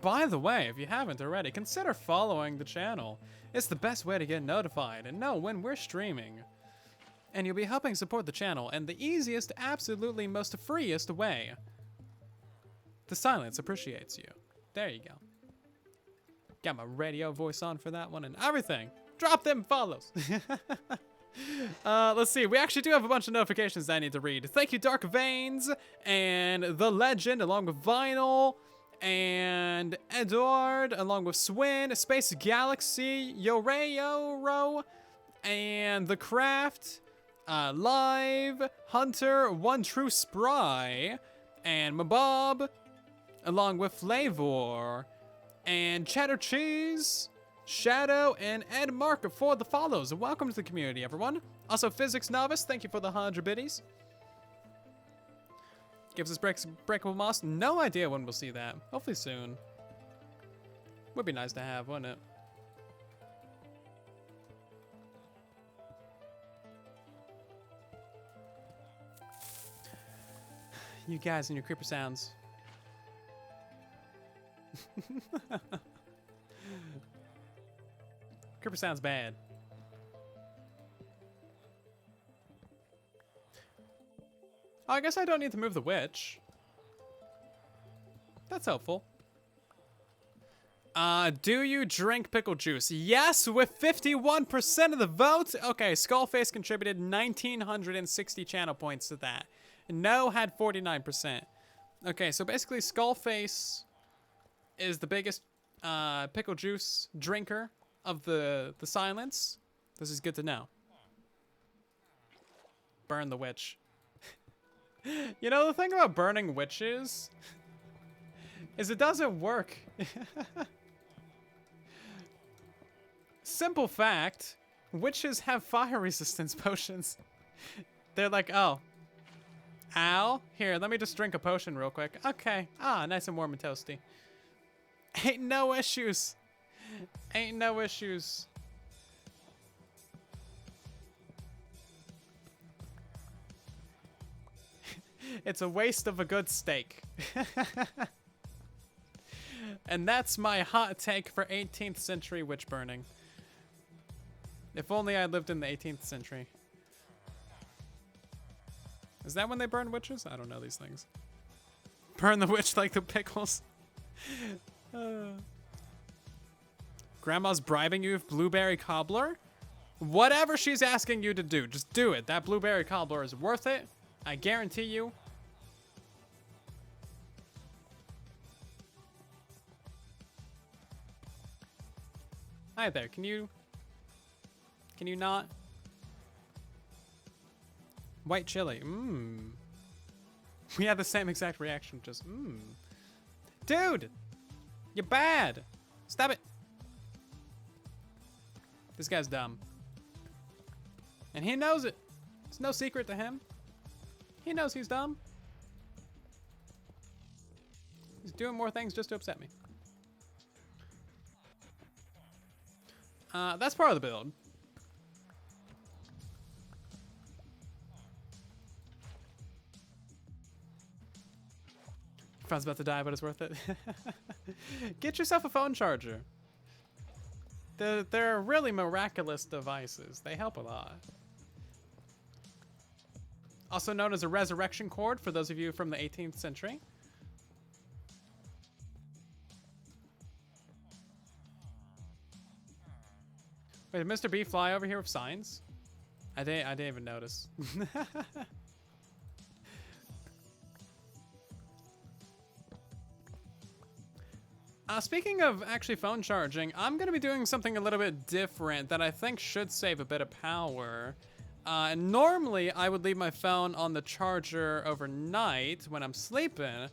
By the way, if you haven't already, consider following the channel. It's the best way to get notified and know when we're streaming. And you'll be helping support the channel in the easiest, absolutely most freest way. The silence appreciates you. There you go. Got my radio voice on for that one and everything. Drop them follows. Let's see. We actually do have a bunch of notifications that I need to read. Thank you, Dark Veins, and The Legend, along with Vinyl, and Edward, along with Swin, Space Galaxy, Yoreo, and The Craft, Live, Hunter, One True Spry, and Mabob, along with Flavor, and Cheddar Cheese, Shadow, and Ed Mark for the follows. Welcome to the community, everyone. Also, Physics Novice, thank you for the 100 biddies. Gives us breakable moss. No idea when we'll see that. Hopefully soon. Would be nice to have, wouldn't it? You guys and your creeper sounds. Creeper sounds bad. Oh, I guess I don't need to move the witch. That's helpful. Do you drink pickle juice? Yes, with 51% of the vote. Okay, Skullface contributed 1,960 channel points to that. No had 49%. Okay, so basically Skullface is the biggest pickle juice drinker of the silence. This is good to know. Burn the witch. You know, the thing about burning witches is it doesn't work. Simple fact, witches have fire resistance potions. They're like, oh, ow, here, let me just drink a potion real quick. Okay, nice and warm and toasty. Ain't no issues. Ain't no issues. It's a waste of a good steak. And that's my hot take for 18th century witch burning. If only I lived in the 18th century. Is that when they burn witches? I don't know these things. Burn the witch like the pickles. Grandma's bribing you with blueberry cobbler? Whatever she's asking you to do, just do it. That blueberry cobbler is worth it. I guarantee you. Hi there, can you not? White chili, We had the same exact reaction, just Dude, you're bad. Stop it. This guy's dumb. And he knows it. It's no secret to him. He knows he's dumb. He's doing more things just to upset me. That's part of the build. Phone's about to die, but it's worth it. Get yourself a phone charger. They're really miraculous devices. They help a lot. Also known as a resurrection cord for those of you from the 18th century. Wait, did Mr. B fly over here with signs? I didn't even notice. Speaking of actually phone charging, I'm going to be doing something a little bit different that I think should save a bit of power. Normally, I would leave my phone on the charger overnight when I'm sleeping,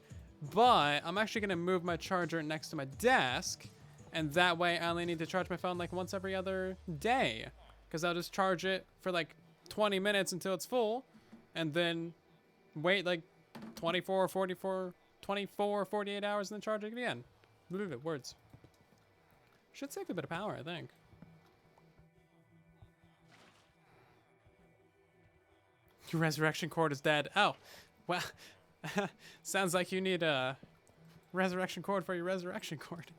but I'm actually going to move my charger next to my desk, and that way I only need to charge my phone like once every other day, because I'll just charge it for like 20 minutes until it's full, and then wait like 24 or 48 hours and then charge it again. Words. Should save a bit of power, I think. Your resurrection cord is dead. Oh, well, sounds like you need a resurrection cord for your resurrection cord.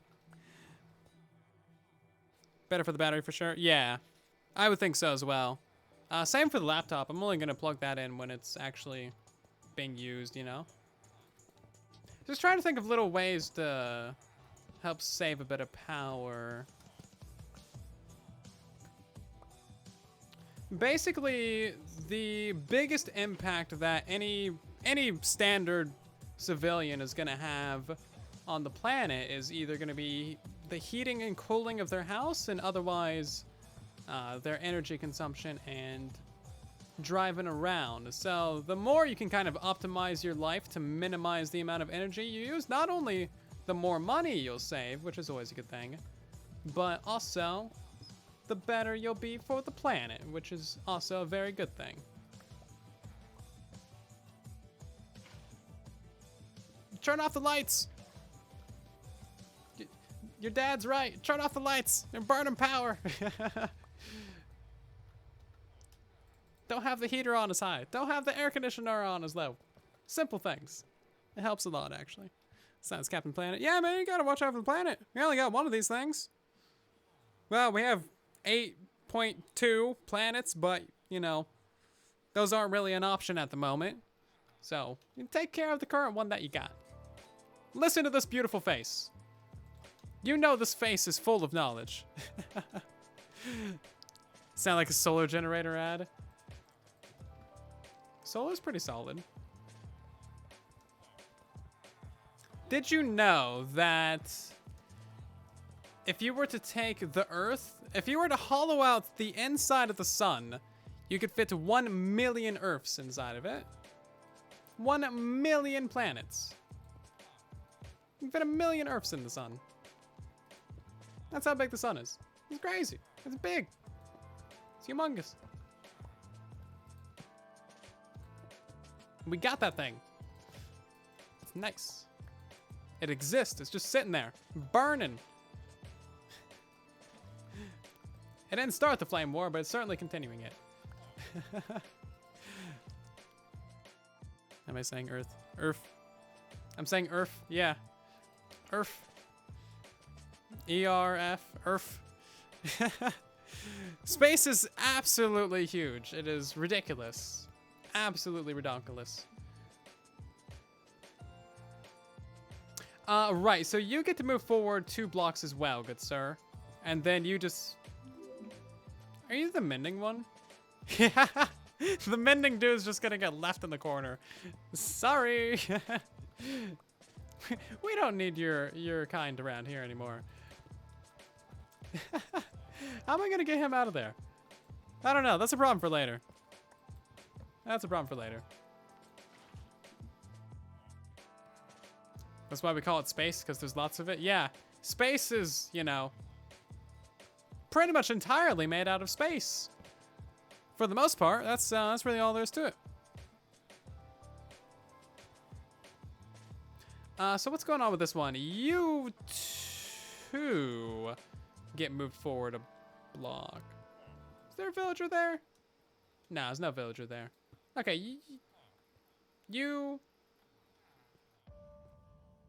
Better for the battery for sure. Yeah, I would think so as well. Same for the laptop. I'm only going to plug that in when it's actually being used, you know? Just trying to think of little ways to help save a bit of power. Basically, the biggest impact that any standard civilian is going to have on the planet is either going to be the heating and cooling of their house, and otherwise their energy consumption and driving around. So the more you can kind of optimize your life to minimize the amount of energy you use, not only the more money you'll save, which is always a good thing, but also the better you'll be for the planet, which is also a very good thing. Turn off the lights. Your dad's right. Turn off the lights and burn power. Don't have the heater on as high. Don't have the air conditioner on as low. Simple things. It helps a lot, actually. Sounds Captain Planet. Yeah, man, you gotta watch out for the planet. We only got one of these things. Well, we have 8.2 planets, but, you know, those aren't really an option at the moment. So, you take care of the current one that you got. Listen to this beautiful face. You know this face is full of knowledge. Sound like a solar generator ad? Solar's pretty solid. Did you know that if you were to take the Earth, if you were to hollow out the inside of the sun, you could fit 1 million Earths inside of it? 1 million planets. You can fit 1 million Earths in the sun. That's how big the sun is. It's crazy. It's big. It's humongous. We got that thing. It's nice. It exists. It's just sitting there, burning. It didn't start the flame war, but it's certainly continuing it. Am I saying Earth? Earth. I'm saying Earth. Yeah. Earth. E-R-F. Earth. Space is absolutely huge. It is ridiculous. Absolutely ridiculous. Right, so you get to move forward 2 blocks as well, good sir. And then you just... Are you the mending one? Yeah, the mending dude's just gonna get left in the corner. Sorry. We don't need your kind around here anymore. How am I gonna get him out of there? I don't know, that's a problem for later. That's a problem for later. That's why we call it space, because there's lots of it. Yeah, space is, you know, pretty much entirely made out of space. For the most part, that's really all there is to it. So what's going on with this one? You two get moved forward a block. Is there a villager there? No, there's no villager there. Okay, you...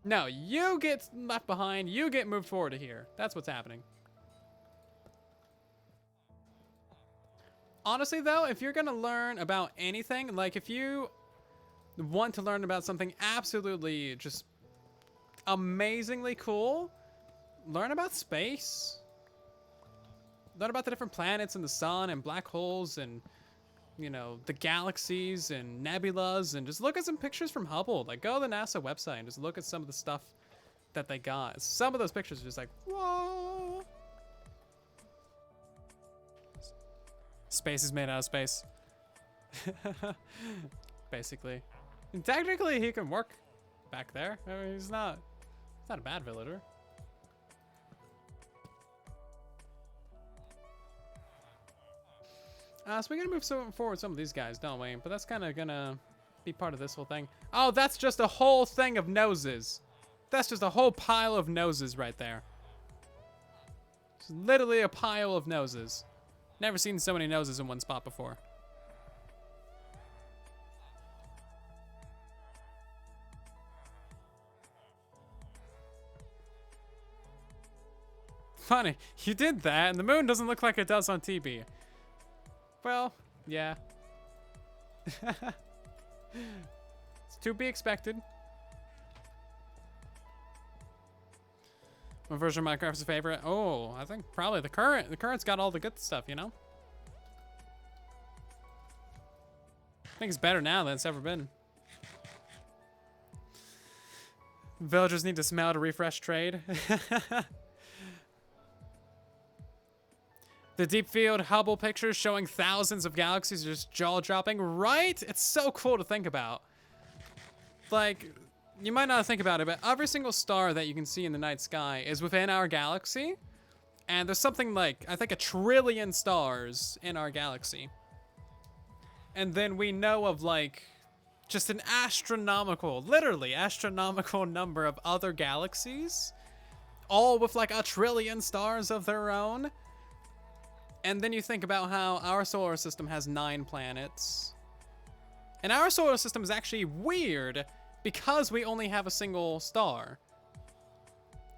No, you get left behind. You get moved forward to here. That's what's happening. Honestly, though, if you're going to learn about anything, like if you want to learn about something absolutely just amazingly cool, learn about space. Learn about the different planets and the sun and black holes and, you know, the galaxies and nebulas, and just look at some pictures from Hubble. Like, go to the NASA website and just look at some of the stuff that they got. Some of those pictures are just like, whoa. Space is made out of space. Basically. And technically, he can work back there. I mean, he's not a bad villager. So we gotta move forward some of these guys, don't we? But that's kind of gonna be part of this whole thing. Oh, that's just a whole thing of noses. That's just a whole pile of noses right there. It's literally a pile of noses. Never seen so many noses in one spot before. Funny, you did that, and the moon doesn't look like it does on TV. Well, yeah. It's to be expected. What version of Minecraft is your favorite? Oh, I think probably the current. The current's got all the good stuff, you know? I think it's better now than it's ever been. Villagers need to smell to refresh trade. The deep field Hubble pictures showing thousands of galaxies are just jaw-dropping, right? It's so cool to think about. Like, you might not think about it, but every single star that you can see in the night sky is within our galaxy. And there's something like, I think, 1 trillion stars in our galaxy. And then we know of, like, just an astronomical, literally astronomical number of other galaxies. All with, like, 1 trillion stars of their own. And then you think about how our solar system has 9 planets. And our solar system is actually weird because we only have a single star.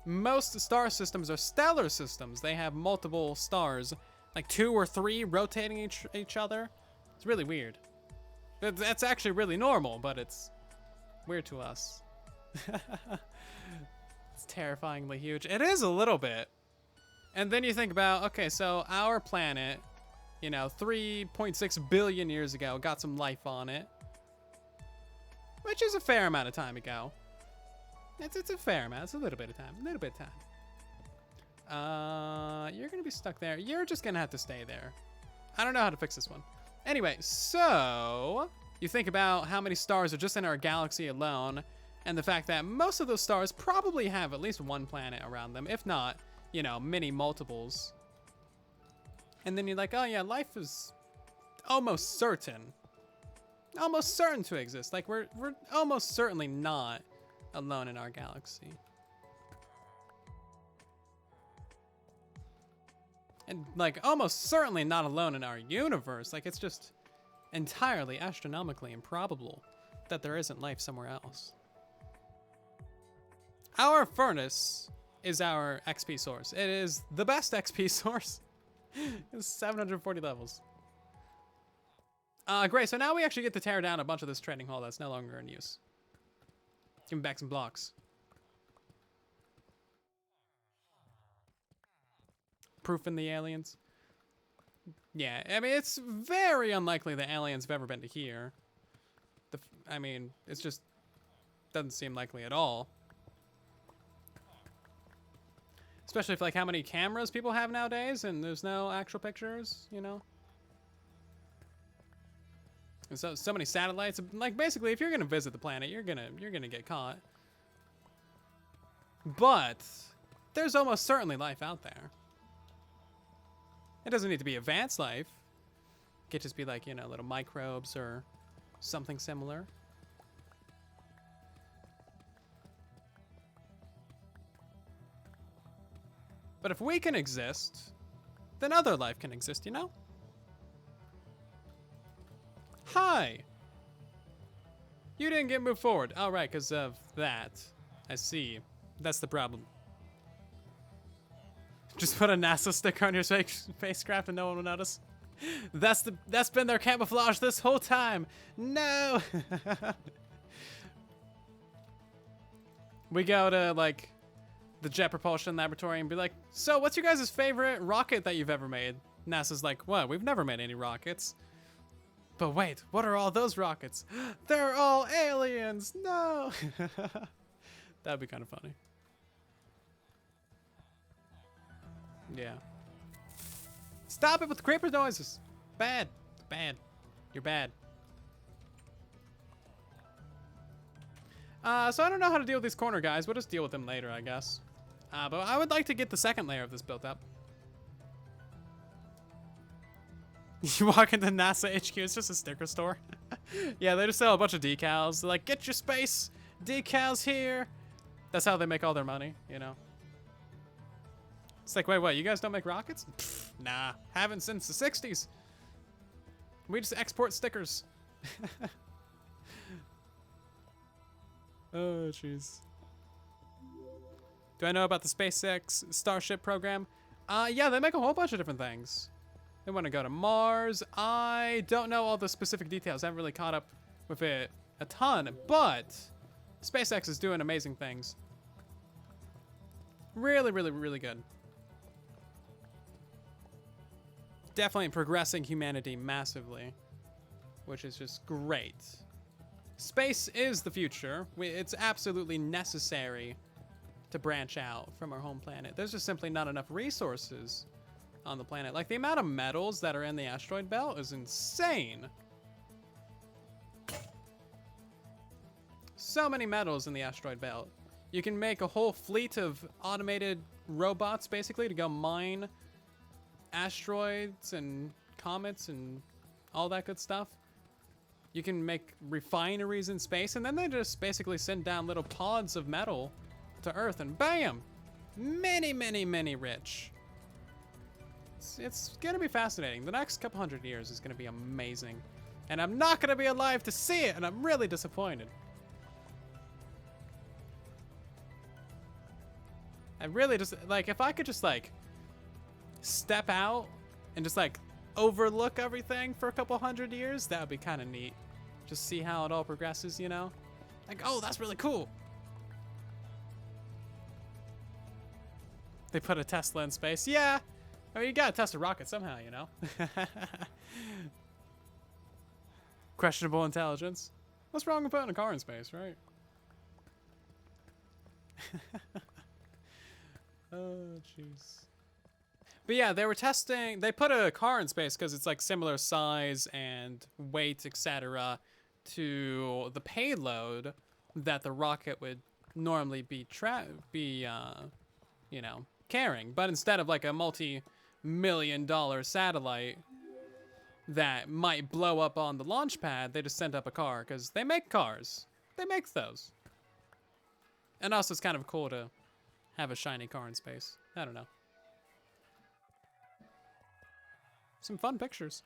Most star systems are stellar systems. They have multiple stars, like 2 or 3 rotating each other. It's really weird. That's actually really normal, but it's weird to us. It's terrifyingly huge. It is a little bit. And then you think about, okay, so our planet, you know, 3.6 billion years ago, got some life on it. Which is a fair amount of time ago. It's a fair amount. It's a little bit of time. A little bit of time. You're going to be stuck there. You're just going to have to stay there. I don't know how to fix this one. Anyway, so you think about how many stars are just in our galaxy alone, and the fact that most of those stars probably have at least 1 planet around them, if not, you know, many multiples. And then you're like, oh yeah, life is almost certain. Almost certain to exist. Like, we're almost certainly not alone in our galaxy. And, like, almost certainly not alone in our universe. Like, it's just entirely astronomically improbable that there isn't life somewhere else. Our furnace is our XP source. It is the best XP source. It's 740 levels. Great, so now we actually get to tear down a bunch of this trading hall that's no longer in use. Give me back some blocks. Proof in the aliens. Yeah, I mean, it's very unlikely that aliens have ever been to here. I mean, it's just doesn't seem likely at all. Especially if, like, how many cameras people have nowadays and there's no actual pictures, you know? And so many satellites. Like, basically, if you're gonna visit the planet, you're gonna get caught. But there's almost certainly life out there. It doesn't need to be advanced life. It could just be like, you know, little microbes or something similar. But if we can exist, then other life can exist, you know? Hi! You didn't get moved forward. Oh, right, because of that. I see. That's the problem. Just put a NASA sticker on your spacecraft and no one will notice. That's been their camouflage this whole time. No! We go to, like, the Jet Propulsion Laboratory and be like, so what's your guys' favorite rocket that you've ever made? NASA's like, what? We've never made any rockets. But wait, what are all those rockets? They're all aliens! No! That'd be kind of funny. Yeah. Stop it with the creeper noises! Bad. Bad. You're bad. So I don't know how to deal with these corner guys. We'll just deal with them later, I guess. But I would like to get the second layer of this built up. You walk into NASA HQ, it's just a sticker store. Yeah, they just sell a bunch of decals. They're like, get your space decals here. That's how they make all their money, you know. It's like, wait, what? You guys don't make rockets? Pfft, nah, haven't since the 60s. We just export stickers. Oh, jeez. Do I know about the SpaceX Starship program? Yeah, they make a whole bunch of different things. They want to go to Mars. I don't know all the specific details. I haven't really caught up with it a ton, but SpaceX is doing amazing things. Really, really, really good. Definitely progressing humanity massively, which is just great. Space is the future. It's absolutely necessary to branch out from our home planet. There's just simply not enough resources on the planet. Like, the amount of metals that are in the asteroid belt is insane. So many metals in the asteroid belt. You can make a whole fleet of automated robots, basically, to go mine asteroids and comets and all that good stuff. You can make refineries in space, and then they just basically send down little pods of metal to Earth, and bam! Many, many, many rich. It's gonna be fascinating. The next couple hundred years is gonna be amazing. And I'm not gonna be alive to see it, and I'm really disappointed. I really just, like, if I could just, like, step out and just, like, overlook everything for a couple hundred years, that would be kind of neat. Just see how it all progresses, you know? Like, oh, that's really cool. They put a Tesla in space. Yeah. I mean, you gotta test a rocket somehow, you know? Questionable intelligence. What's wrong with putting a car in space, right? Oh, jeez. But yeah, they were testing, they put a car in space because it's like similar size and weight, etc., to the payload that the rocket would normally be, you know, carrying. But instead of like a multi-million-dollar satellite that might blow up on the launch pad, they just sent up a car because they make cars. They make those. And also, it's kind of cool to have a shiny car in space. I don't know. Some fun pictures.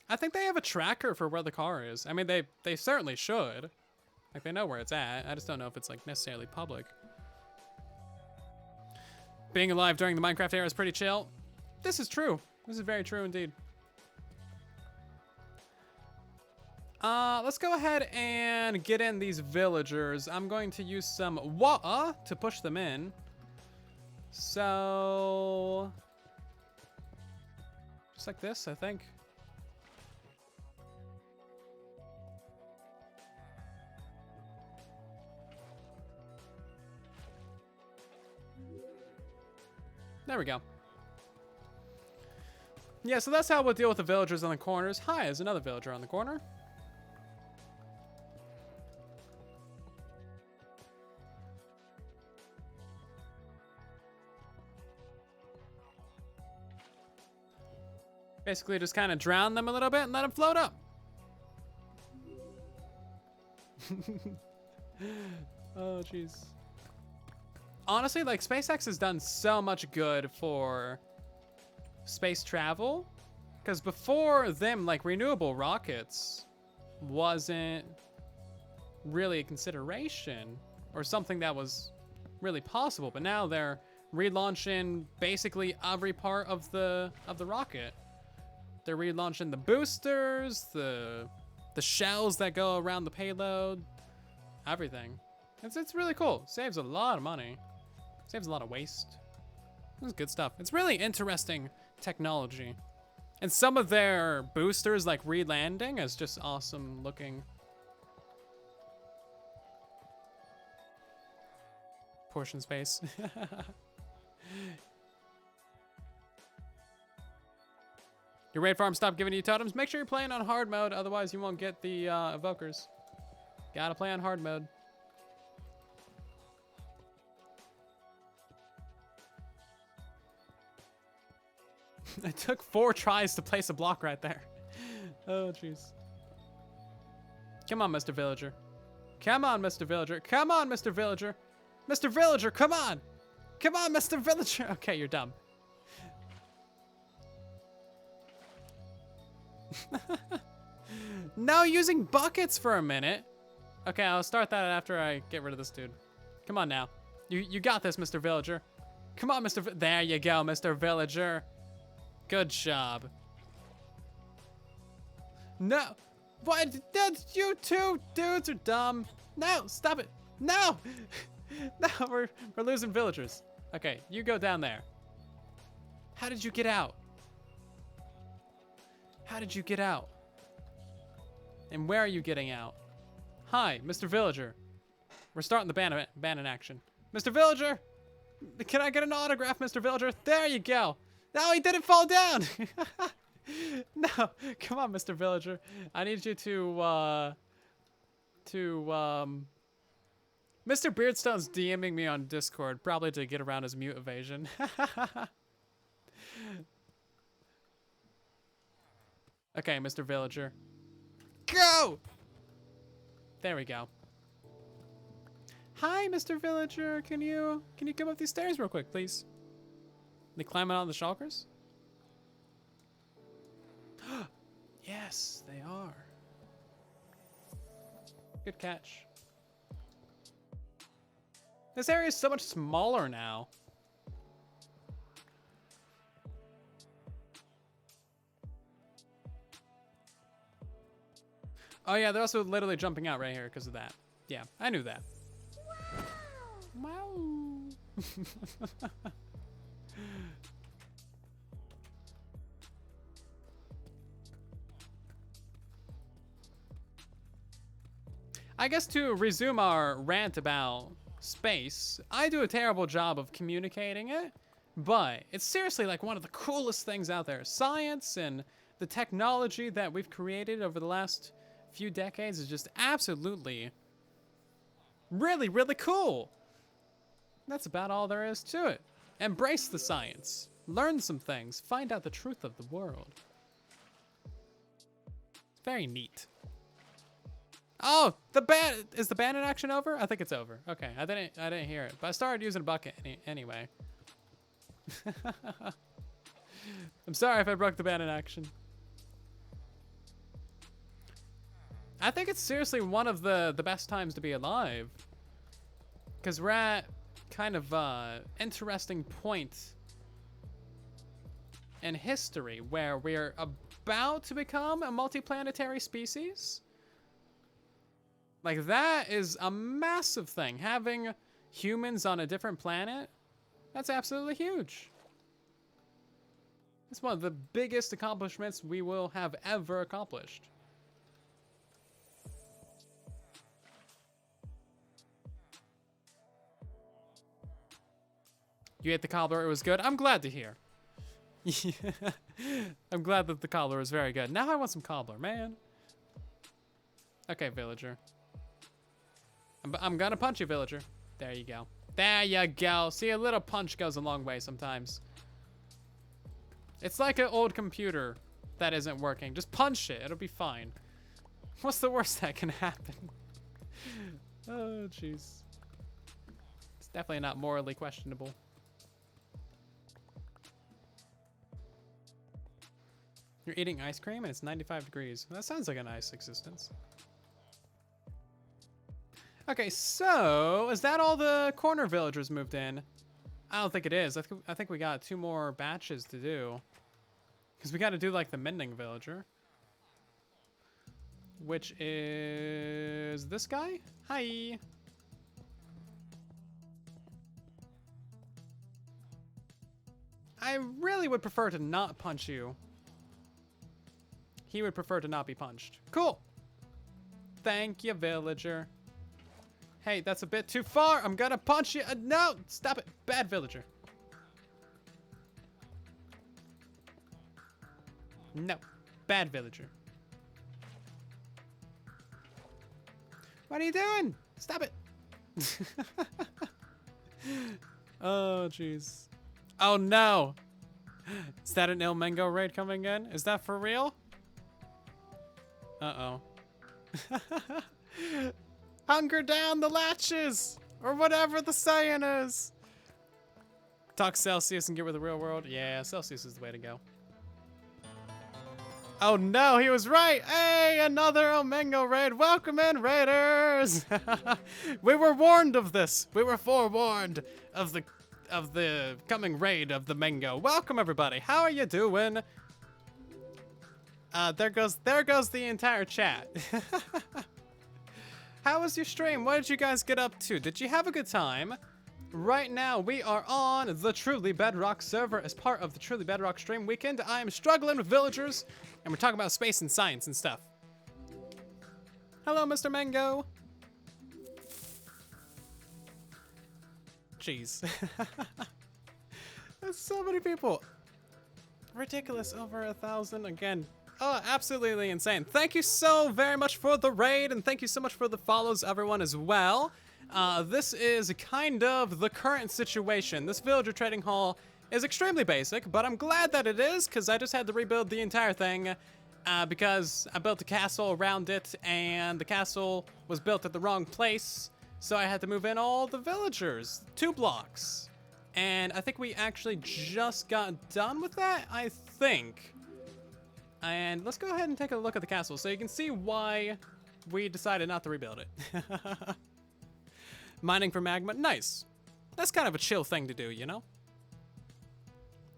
I think they have a tracker for where the car is. I mean, they certainly should. Like, they know where it's at. I just don't know if it's, like, necessarily public. Being alive during the Minecraft era is pretty chill. This is true. This is very true indeed. Let's go ahead and get in these villagers. I'm going to use some water to push them in. So, just like this, I think. There we go. Yeah, so that's how we'll deal with the villagers on the corners. Hi, there's another villager on the corner. Basically just kind of drown them a little bit and let them float up. Oh, jeez. Honestly, like, SpaceX has done so much good for space travel. Because before them, like, renewable rockets wasn't really a consideration or something that was really possible. But now they're relaunching basically every part of the rocket. They're relaunching the boosters, the shells that go around the payload, everything. It's really cool. Saves a lot of money. Saves a lot of waste. This is good stuff. It's really interesting technology. And some of their boosters, like re-landing, is just awesome looking. Portion space. Your raid farm stopped giving you totems. Make sure you're playing on hard mode, otherwise you won't get the evokers. Gotta play on hard mode. It took 4 tries to place a block right there. Oh, jeez. Come on, Mr. Villager. Come on, Mr. Villager. Come on, Mr. Villager. Mr. Villager, come on. Come on, Mr. Villager. Okay, you're dumb. No using buckets for a minute. Okay, I'll start that after I get rid of this dude. Come on now. You got this, Mr. Villager. Come on, there you go, Mr. Villager. Good job. No. What? You two dudes are dumb. No, stop it. No. No, we're losing villagers. Okay, you go down there. How did you get out? How did you get out? And where are you getting out? Hi, Mr. Villager. We're starting the ban in action. Mr. Villager! Can I get an autograph, Mr. Villager? There you go. No, he didn't fall down. No, come on, Mr. Villager. I need you to Mr. Beardstone's DMing me on Discord, probably to get around his mute evasion. Okay, Mr. Villager. Go! There we go. Hi, Mr. Villager. Can you come up these stairs real quick, please? They climbing on the shulkers? Yes, they are. Good catch. This area is so much smaller now. Oh yeah, they're also literally jumping out right here because of that. Yeah, I knew that. Wow. I guess to resume our rant about space, I do a terrible job of communicating it, but it's seriously like one of the coolest things out there. Science and the technology that we've created over the last few decades is just absolutely really, really cool. That's about all there is to it. Embrace the science. Learn some things. Find out the truth of the world. Very neat. Oh, is the ban in action over? I think it's over. Okay, I didn't hear it, but I started using a bucket anyway. I'm sorry if I broke the ban in action. I think it's seriously one of the best times to be alive, because we're at kind of interesting point in history where we're about to become a multiplanetary species. Like, that is a massive thing. Having humans on a different planet, that's absolutely huge. It's one of the biggest accomplishments we will have ever accomplished. You ate the cobbler, it was good. I'm glad to hear. I'm glad that the cobbler was very good. Now I want some cobbler, man. Okay, villager. I'm gonna punch you, villager. There you go. There you go. See, a little punch goes a long way sometimes. It's like an old computer that isn't working. Just punch it. It'll be fine. What's the worst that can happen? Oh, jeez. It's definitely not morally questionable. You're eating ice cream and it's 95 degrees. That sounds like a nice existence. Okay, so is that all the corner villagers moved in? I don't think it is. I think we got 2 more batches to do. Because we got to do like the mending villager. Which is this guy? Hi. I really would prefer to not punch you. He would prefer to not be punched. Cool. Thank you, villager. Hey, that's a bit too far. I'm gonna punch you. No, stop it. Bad villager. No, bad villager. What are you doing? Stop it. Oh, jeez. Oh, no. Is that an Il Mango raid coming in? Is that for real? Uh-oh. Hunger down the latches! Or whatever the saying is! Talk Celsius and get with the real world. Yeah, Celsius is the way to go. Oh no, he was right! Hey, another El Mango raid! Welcome in, raiders! We were warned of this! We were forewarned of the coming raid of the Mango. Welcome everybody! How are you doing? There goes the entire chat. How was your stream? What did you guys get up to? Did you have a good time? Right now, we are on the Truly Bedrock server as part of the Truly Bedrock stream weekend. I am struggling with villagers, and we're talking about space and science and stuff. Hello, Mr. Mango. Jeez. There's so many people. Ridiculous. Over 1,000 again. Oh, absolutely insane. Thank you so very much for the raid, and thank you so much for the follows, everyone, as well. This is kind of the current situation. This villager trading hall is extremely basic, but I'm glad that it is, because I just had to rebuild the entire thing, because I built a castle around it, and the castle was built at the wrong place, so I had to move in all the villagers. 2 blocks. And I think we actually just got done with that, I think. And let's go ahead and take a look at the castle so you can see why we decided not to rebuild it. Mining for magma, nice. That's kind of a chill thing to do, you know?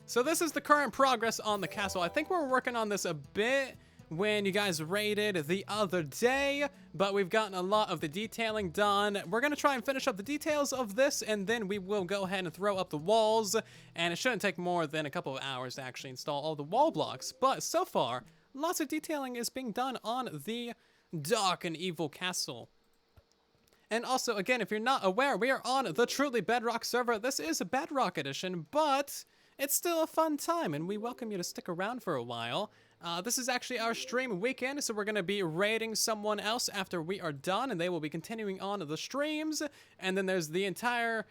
So this is the current progress on the castle. I think we were working on this a bit when you guys raided the other day, but we've gotten a lot of the detailing done. We're gonna try and finish up the details of this, and then we will go ahead and throw up the walls, and it shouldn't take more than a couple of hours to actually install all the wall blocks. But so far, lots of detailing is being done on the dark and evil castle. And also, again, if you're not aware, we are on the Truly Bedrock server. This is a Bedrock edition, but it's still a fun time, and we welcome you to stick around for a while. This is actually our stream weekend, so we're going to be raiding someone else after we are done, and they will be continuing on the streams. And then there's the entire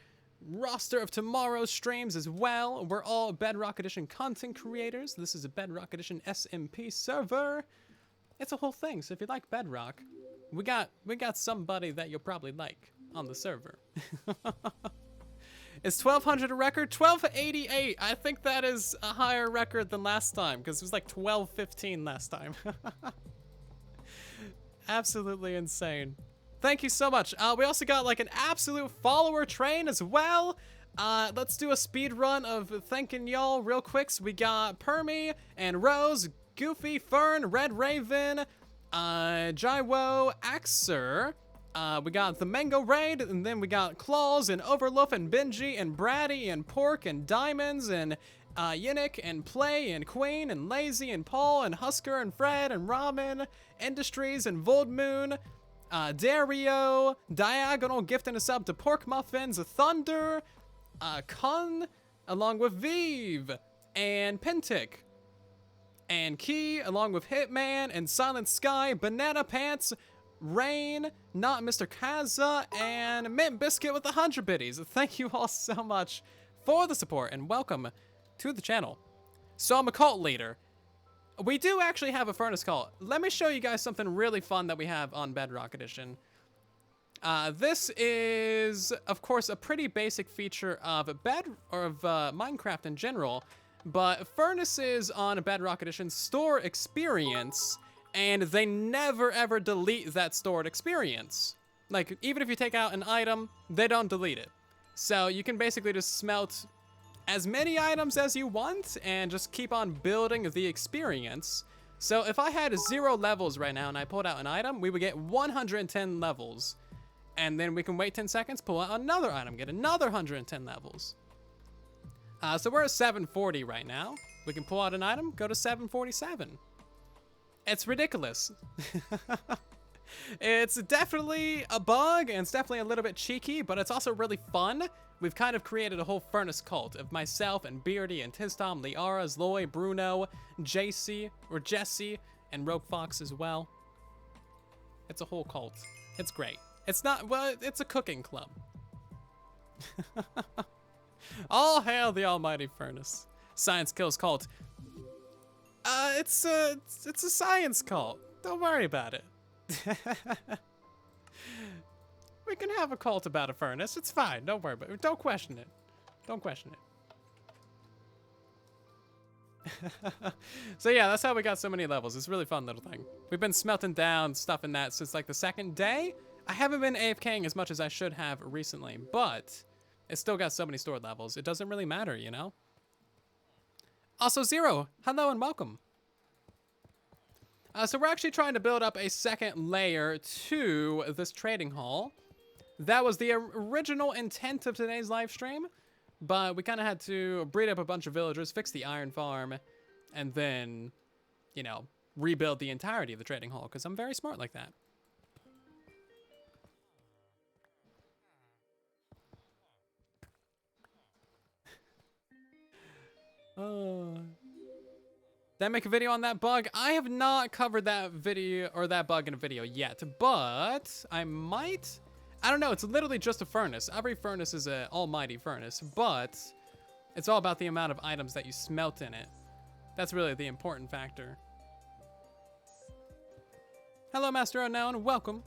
roster of tomorrow's streams as well. We're all Bedrock Edition content creators. This is a Bedrock Edition SMP server. It's a whole thing, so if you like Bedrock, we got somebody that you'll probably like on the server. Is 1,200 a record? 1,288. I think that is a higher record than last time, because it was like 1,215 last time. Absolutely insane. Thank you so much. We also got like an absolute follower train as well. Let's do a speed run of thanking y'all real quick. So we got Permy and Rose, Goofy, Fern, Red Raven, Jaiwo, Axer. We got the Mango Raid, and then we got Claws, and Overloof, and Benji, and Braddy, and Pork, and Diamonds, and Yannick, and Play, and Queen, and Lazy, and Paul, and Husker, and Fred, and Ramen, Industries, and Voldmoon, Dario, Diagonal gifting a sub to Pork Muffins, Thunder, Kun, along with Vive, and Pentic, and Key, along with Hitman, and Silent Sky, Banana Pants, Rain, Not Mr. Kaza, and Mint Biscuit with 100 biddies. Thank you all so much for the support, and welcome to the channel. So I'm a cult leader. We do actually have a furnace cult. Let me show you guys something really fun that we have on Bedrock Edition. This is, of course, a pretty basic feature of Minecraft in general, but furnaces on Bedrock Edition store experience, and they never ever delete that stored experience. Like, even if you take out an item, they don't delete it. So you can basically just smelt as many items as you want and just keep on building the experience. So if I had 0 levels right now and I pulled out an item, we would get 110 levels. And then we can wait 10 seconds, pull out another item, get another 110 levels. So we're at 740 right now. We can pull out an item, go to 747. It's ridiculous. It's definitely a bug, and it's definitely a little bit cheeky, but it's also really fun. We've kind of created a whole furnace cult of myself and Beardy and Tistom, Liara, Zloy, Bruno, JC, or Jesse, and Rogue Fox as well. It's a whole cult. It's great. It's not, well, it's a cooking club. All hail the almighty furnace. Science kills cult. It's a science cult. Don't worry about it. We can have a cult about a furnace. It's fine. Don't worry about it. Don't question it. Don't question it. So yeah, that's how we got so many levels. It's a really fun little thing. We've been smelting down stuff in that since like the 2nd day. I haven't been AFKing as much as I should have recently, but it's still got so many stored levels. It doesn't really matter, you know? Also, Zero, hello and welcome. So we're actually trying to build up a 2nd layer to this trading hall. That was the original intent of today's live stream, but we kind of had to breed up a bunch of villagers, fix the iron farm, and then, you know, rebuild the entirety of the trading hall, because I'm very smart like that. Did I make a video on that bug? I have not covered that video or that bug in a video yet, but I might. I don't know. It's literally just a furnace. Every furnace is an almighty furnace, but it's all about the amount of items that you smelt in it. That's really the important factor. Hello, Master Unknown. Welcome.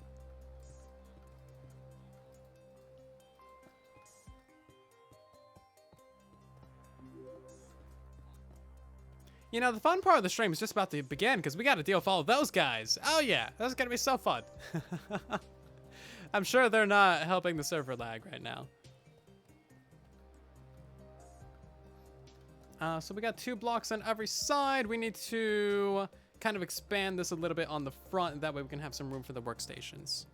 You know, the fun part of the stream is just about to begin because we got to deal with all of those guys. Oh, yeah. That's going to be so fun. I'm sure they're not helping the server lag right now. So we got 2 blocks on every side. We need to kind of expand this a little bit on the front. That way we can have some room for the workstations.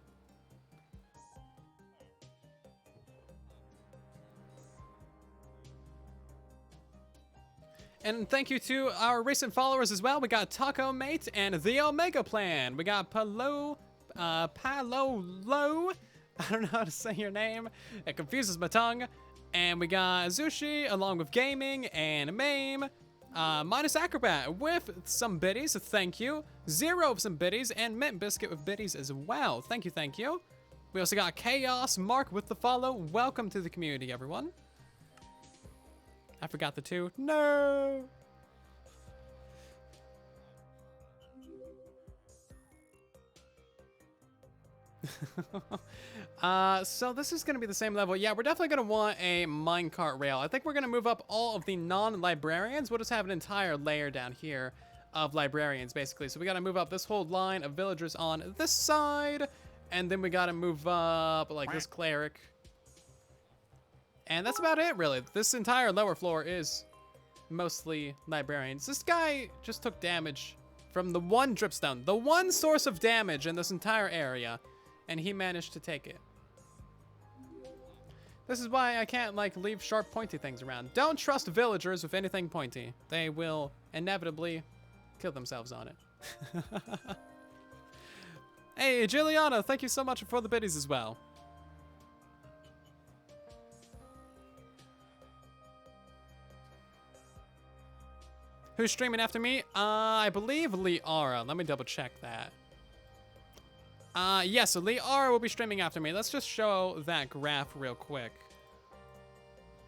And thank you to our recent followers as well. We got Taco Mate and The Omega Plan. We got Palolo. I don't know how to say your name. It confuses my tongue. And we got Zushi along with Gaming and Mame. Minus Acrobat with some biddies. Thank you. Zero with some biddies. And Mint Biscuit with biddies as well. Thank you, thank you. We also got Chaos Mark with the follow. Welcome to the community, everyone. I forgot the 2. No. So this is going to be the same level. Yeah, we're definitely going to want a minecart rail. I think we're going to move up all of the non-librarians. We'll just have an entire layer down here of librarians, basically. So we got to move up this whole line of villagers on this side. And then we got to move up, like, this cleric. And that's about it, really. This entire lower floor is mostly librarians. This guy just took damage from the one dripstone, the one source of damage in this entire area, and he managed to take it. This is why I can't, like, leave sharp, pointy things around. Don't trust villagers with anything pointy. They will inevitably kill themselves on it. Hey, Juliana, thank you so much for the biddies as well. Who's streaming after me? I believe Liara. Let me double check that. Yes, so Liara will be streaming after me. Let's just show that graph real quick.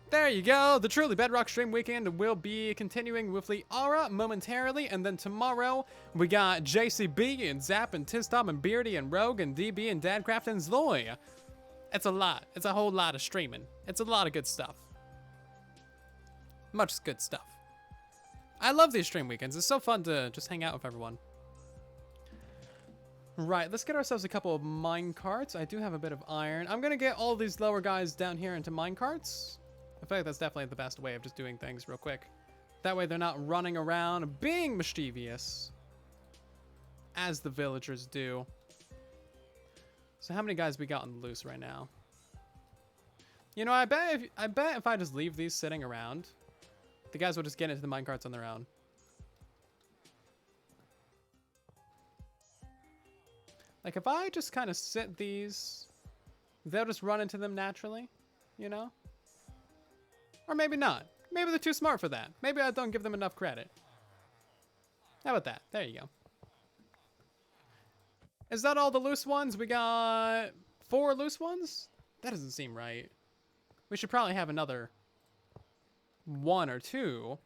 There you go. The Truly Bedrock stream weekend will be continuing with Liara momentarily, and then tomorrow we got JCB and Zap and Tistom and Beardy and Rogue and DB and Dadcraft and Zloy. It's a lot. It's a whole lot of streaming. It's a lot of good stuff. Much good stuff. I love these stream weekends. It's so fun to just hang out with everyone. Right, let's get ourselves a couple of mine carts. I do have a bit of iron. I'm going to get all these lower guys down here into mine carts. I feel like that's definitely the best way of just doing things real quick. That way they're not running around being mischievous, as the villagers do. So how many guys we got on the loose right now? You know, I bet if I just leave these sitting around, the guys will just get into the minecarts on their own. Like, if I just kind of sit these, they'll just run into them naturally, you know? Or maybe not. Maybe they're too smart for that. Maybe I don't give them enough credit. How about that? There you go. Is that all the loose ones? We got 4 loose ones? That doesn't seem right. We should probably have another 1 or 2.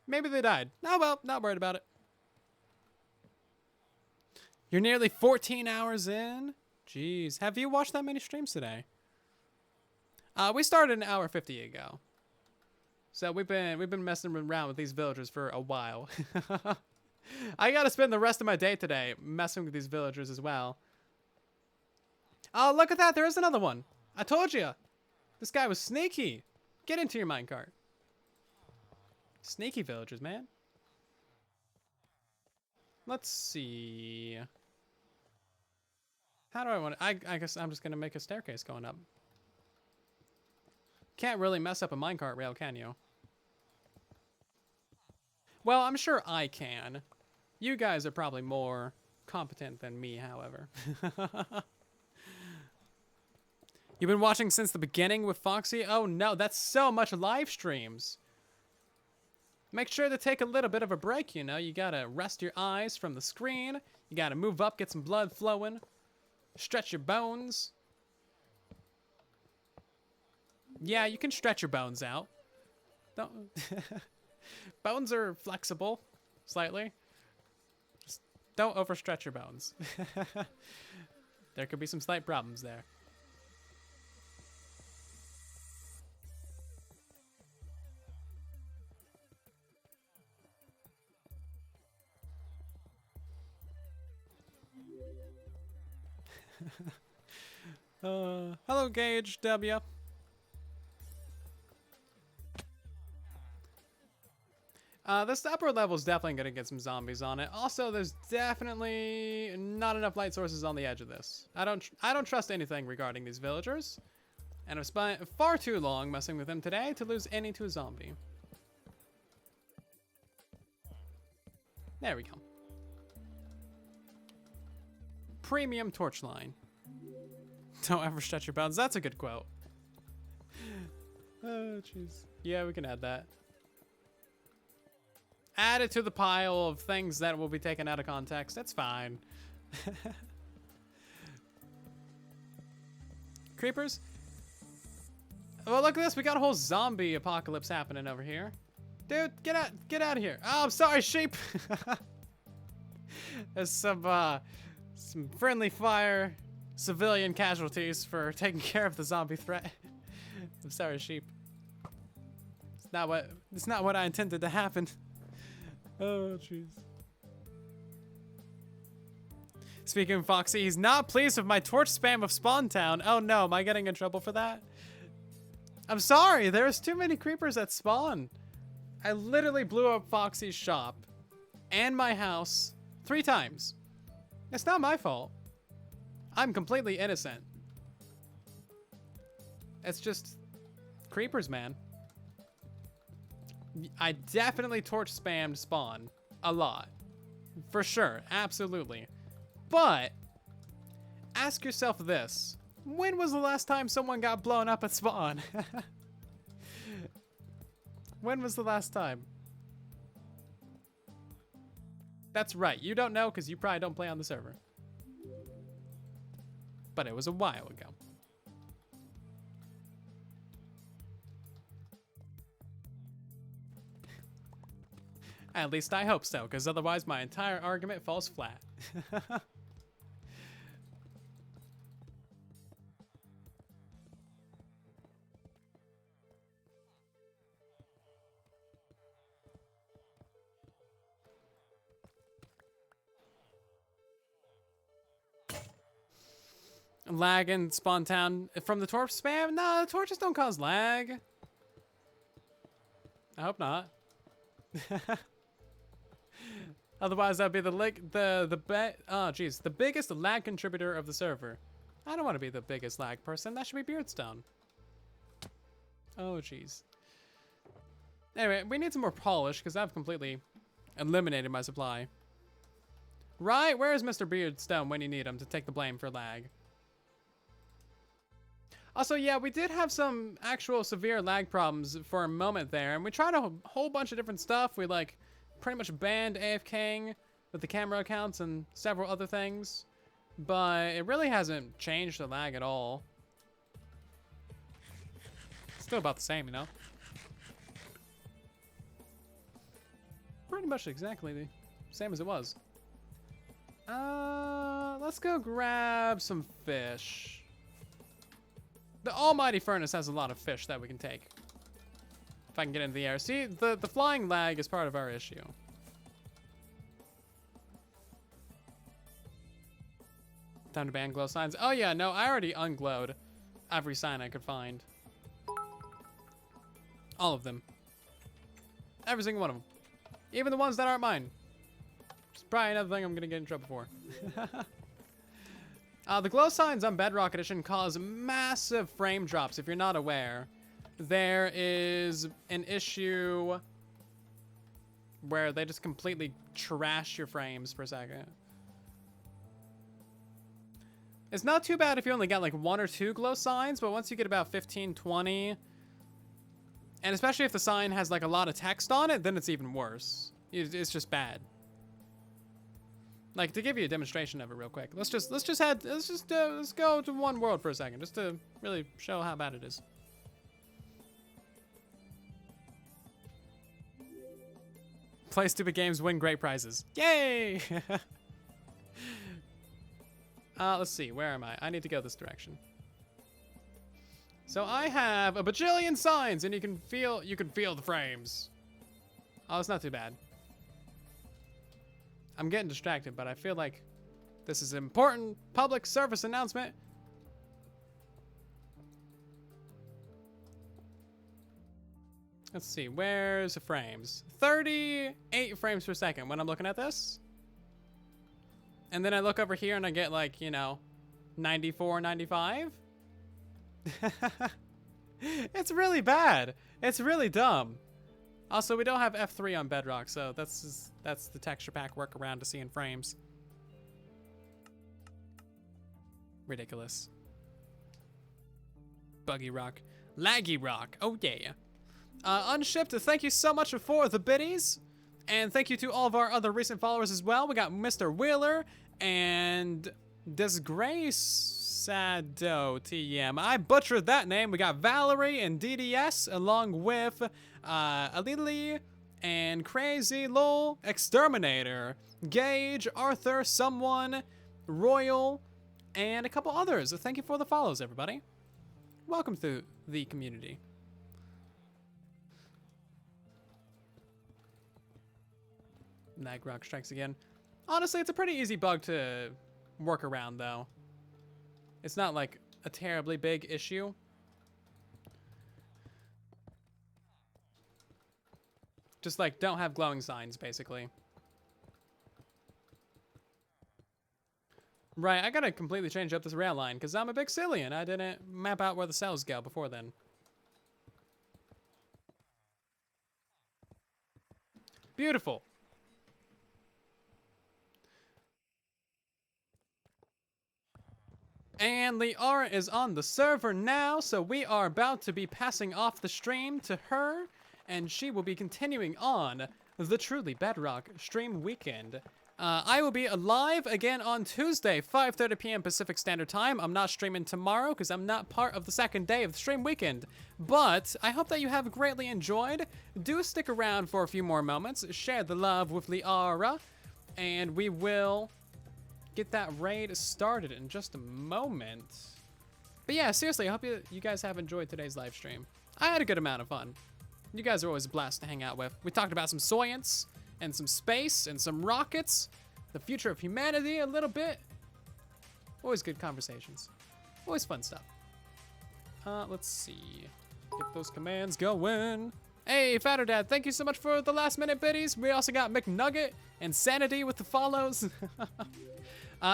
Maybe they died. Oh well, not worried about it. You're nearly 14 hours in? Jeez, have you watched that many streams today? We started an hour 50 ago. So we've been messing around with these villagers for a while. I gotta spend the rest of my day today messing with these villagers as well. Oh, look at that, there is another one. I told you. This guy was sneaky. Get into your minecart. Sneaky villagers, man. Let's see. How do I want to... I guess I'm just going to make a staircase going up. Can't really mess up a minecart rail, can you? Well, I'm sure I can. You guys are probably more competent than me, however. You've been watching since the beginning with Foxy? Oh no, that's so much live streams. Make sure to take a little bit of a break, you know. You gotta rest your eyes from the screen. You gotta move up, get some blood flowing. Stretch your bones. Yeah, you can stretch your bones out. Don't. Bones are flexible, slightly. Just don't overstretch your bones. There could be some slight problems there. Hello, Gage W. This upper level is definitely going to get some zombies on it. Also, there's definitely not enough light sources on the edge of this. I don't trust anything regarding these villagers, and I've spent far too long messing with them today to lose any to a zombie. There we go. Premium torch line. Don't ever stretch your bounds. That's a good quote. Oh, jeez. Yeah, we can add that. Add it to the pile of things that will be taken out of context. That's fine. Creepers? Well, look at this. We got a whole zombie apocalypse happening over here. Dude, get out of here. Oh, I'm sorry, sheep. There's some friendly fire civilian casualties for taking care of the zombie threat. I'm sorry, sheep. It's not what I intended to happen. Oh, jeez. Speaking of Foxy, he's not pleased with my torch spam of Spawn Town. Oh no, am I getting in trouble for that? I'm sorry, there's too many creepers at spawn. I literally blew up Foxy's shop and my house 3 times. It's not my fault. I'm completely innocent. It's just creepers, man. I definitely torch spammed spawn a lot. For sure, absolutely. But ask yourself this. When was the last time someone got blown up at spawn? When was the last time? That's right, you don't know because you probably don't play on the server. But it was a while ago. At least I hope so, because otherwise my entire argument falls flat. Lag in Spawn Town from the torch spam? No, the torches don't cause lag. I hope not. Otherwise, that'd be the biggest lag contributor of the server. I don't want to be the biggest lag person. That should be Beardstone. Oh, jeez. Anyway, we need some more polish because I've completely eliminated my supply. Right? Where is Mr. Beardstone when you need him to take the blame for lag? Also, yeah, we did have some actual severe lag problems for a moment there, and we tried a whole bunch of different stuff. We, like, pretty much banned AFKing with the camera accounts and several other things, but it really hasn't changed the lag at all. Still about the same, you know? Pretty much exactly the same as it was. Let's go grab some fish. The almighty furnace has a lot of fish that we can take. If I can get into the air. See, the flying lag is part of our issue. Time to ban glow signs. Oh yeah, no, I already unglowed every sign I could find. All of them. Every single one of them. Even the ones that aren't mine. It's probably another thing I'm gonna get in trouble for. The glow signs on Bedrock Edition cause massive frame drops if you're not aware. There is an issue where they just completely trash your frames per second. It's not too bad if you only got like 1 or 2 glow signs, but once you get about 15, 20, and especially if the sign has like a lot of text on it, then it's even worse. It's just bad. Like, to give you a demonstration of it real quick, let's go to one world for a second, just to really show how bad it is. Play stupid games, win great prizes. Yay! Let's see, where am I? I need to go this direction. So I have a bajillion signs, and you can feel the frames. Oh, it's not too bad. I'm getting distracted, but I feel like this is an important public service announcement. Let's see, where's the frames? 38 frames per second when I'm looking at this. And then I look over here and I get like, you know, 94, 95. It's really bad. It's really dumb. Also, we don't have F3 on Bedrock, so that's the texture pack workaround to see in frames. Ridiculous. Buggy rock. Laggy rock. Oh, yeah. Unshipped, thank you so much for the biddies. And thank you to all of our other recent followers as well. We got Mr. Wheeler and Disgraceado TM. I butchered that name. We got Valerie and DDS along with Alili and Crazy Lol, Exterminator, Gage, Arthur, Someone, Royal, and a couple others. Thank you for the follows, everybody. Welcome to the community. Nagrok strikes again. Honestly, it's a pretty easy bug to work around, though. It's not like a terribly big issue. Just like don't have glowing signs, basically. Right, I gotta completely change up this rail line because I'm a big silly and I didn't map out where the cells go before then. Beautiful. And Liara is on the server now, so we are about to be passing off the stream to her, and she will be continuing on the Truly Bedrock stream weekend. I will be live again on Tuesday, 5:30 p.m. Pacific Standard Time. I'm not streaming tomorrow because I'm not part of the second day of the stream weekend, but I hope that you have greatly enjoyed. Do stick around for a few more moments, share the love with Liara, and we will get that raid started in just a moment. But yeah, seriously, I hope you guys have enjoyed today's live stream. I had a good amount of fun. You guys are always a blast to hang out with. We talked about some science and some space and some rockets, the future of humanity a little bit. Always good conversations. Always fun stuff. Let's see. Get those commands going. Hey, Fatter Dad, thank you so much for the last minute biddies. We also got McNugget and Sanity with the follows.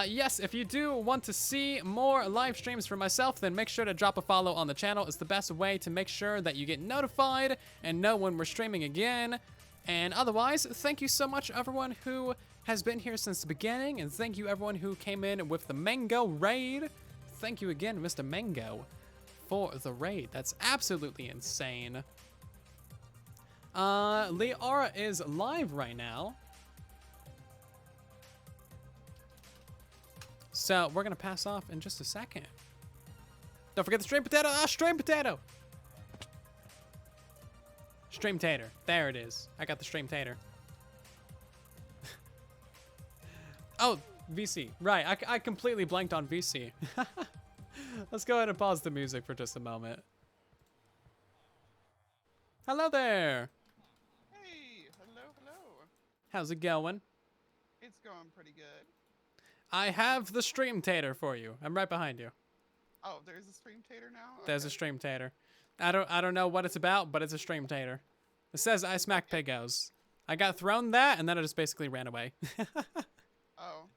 Yes, if you do want to see more live streams from myself, then make sure to drop a follow on the channel. It's the best way to make sure that you get notified and know when we're streaming again. And otherwise, thank you so much, everyone who has been here since the beginning, and thank you everyone who came in with the Mango raid. Thank you again, Mr. Mango, for the raid. That's absolutely insane. Liara is live right now. So we're gonna pass off in just a second. Don't forget the stream potato. Stream potato. Stream tater. There it is. I got the stream tater. Oh, VC. Right. I completely blanked on VC. Let's go ahead and pause the music for just a moment. Hello there. Hey. Hello. How's it going? It's going pretty good. I have the stream tater for you. I'm right behind you. Oh, there's a stream tater now? There's a stream tater. I don't know what it's about, but it's a stream tater. It says I smack pigos. I got thrown that, and then I just basically ran away. Oh.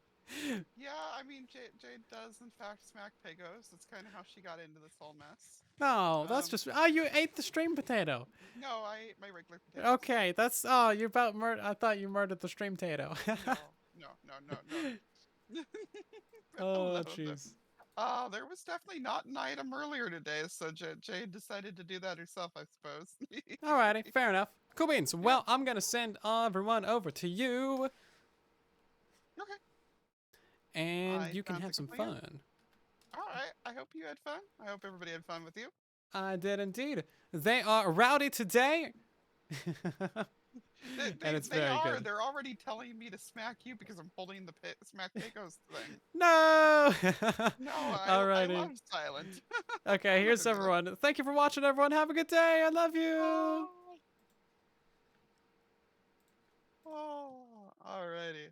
Yeah, I mean, Jade does, in fact, smack pigos. That's kind of how she got into this whole mess. No, that's just... Oh, you ate the stream potato. No, I ate my regular potatoes. Okay, that's... Oh, you about murder... I thought you murdered the stream potato. No. Oh, jeez. There was definitely not an item earlier today, so Jade decided to do that herself, I suppose. Alrighty, fair enough. Cool beans. Yeah. Well, I'm gonna send everyone over to you, Okay. and I you can found have the some complaint. fun. All right. I hope you had fun. I hope everybody had fun with you. I did indeed. They are rowdy today. And it's They very are. good. They're already telling me to smack you because I'm holding the smack Pecos thing. No! No, I Alrighty. love silent. Okay, I'm not here's gonna do that. everyone. Thank you for watching, everyone. Have a good day. I love you. Oh, alrighty.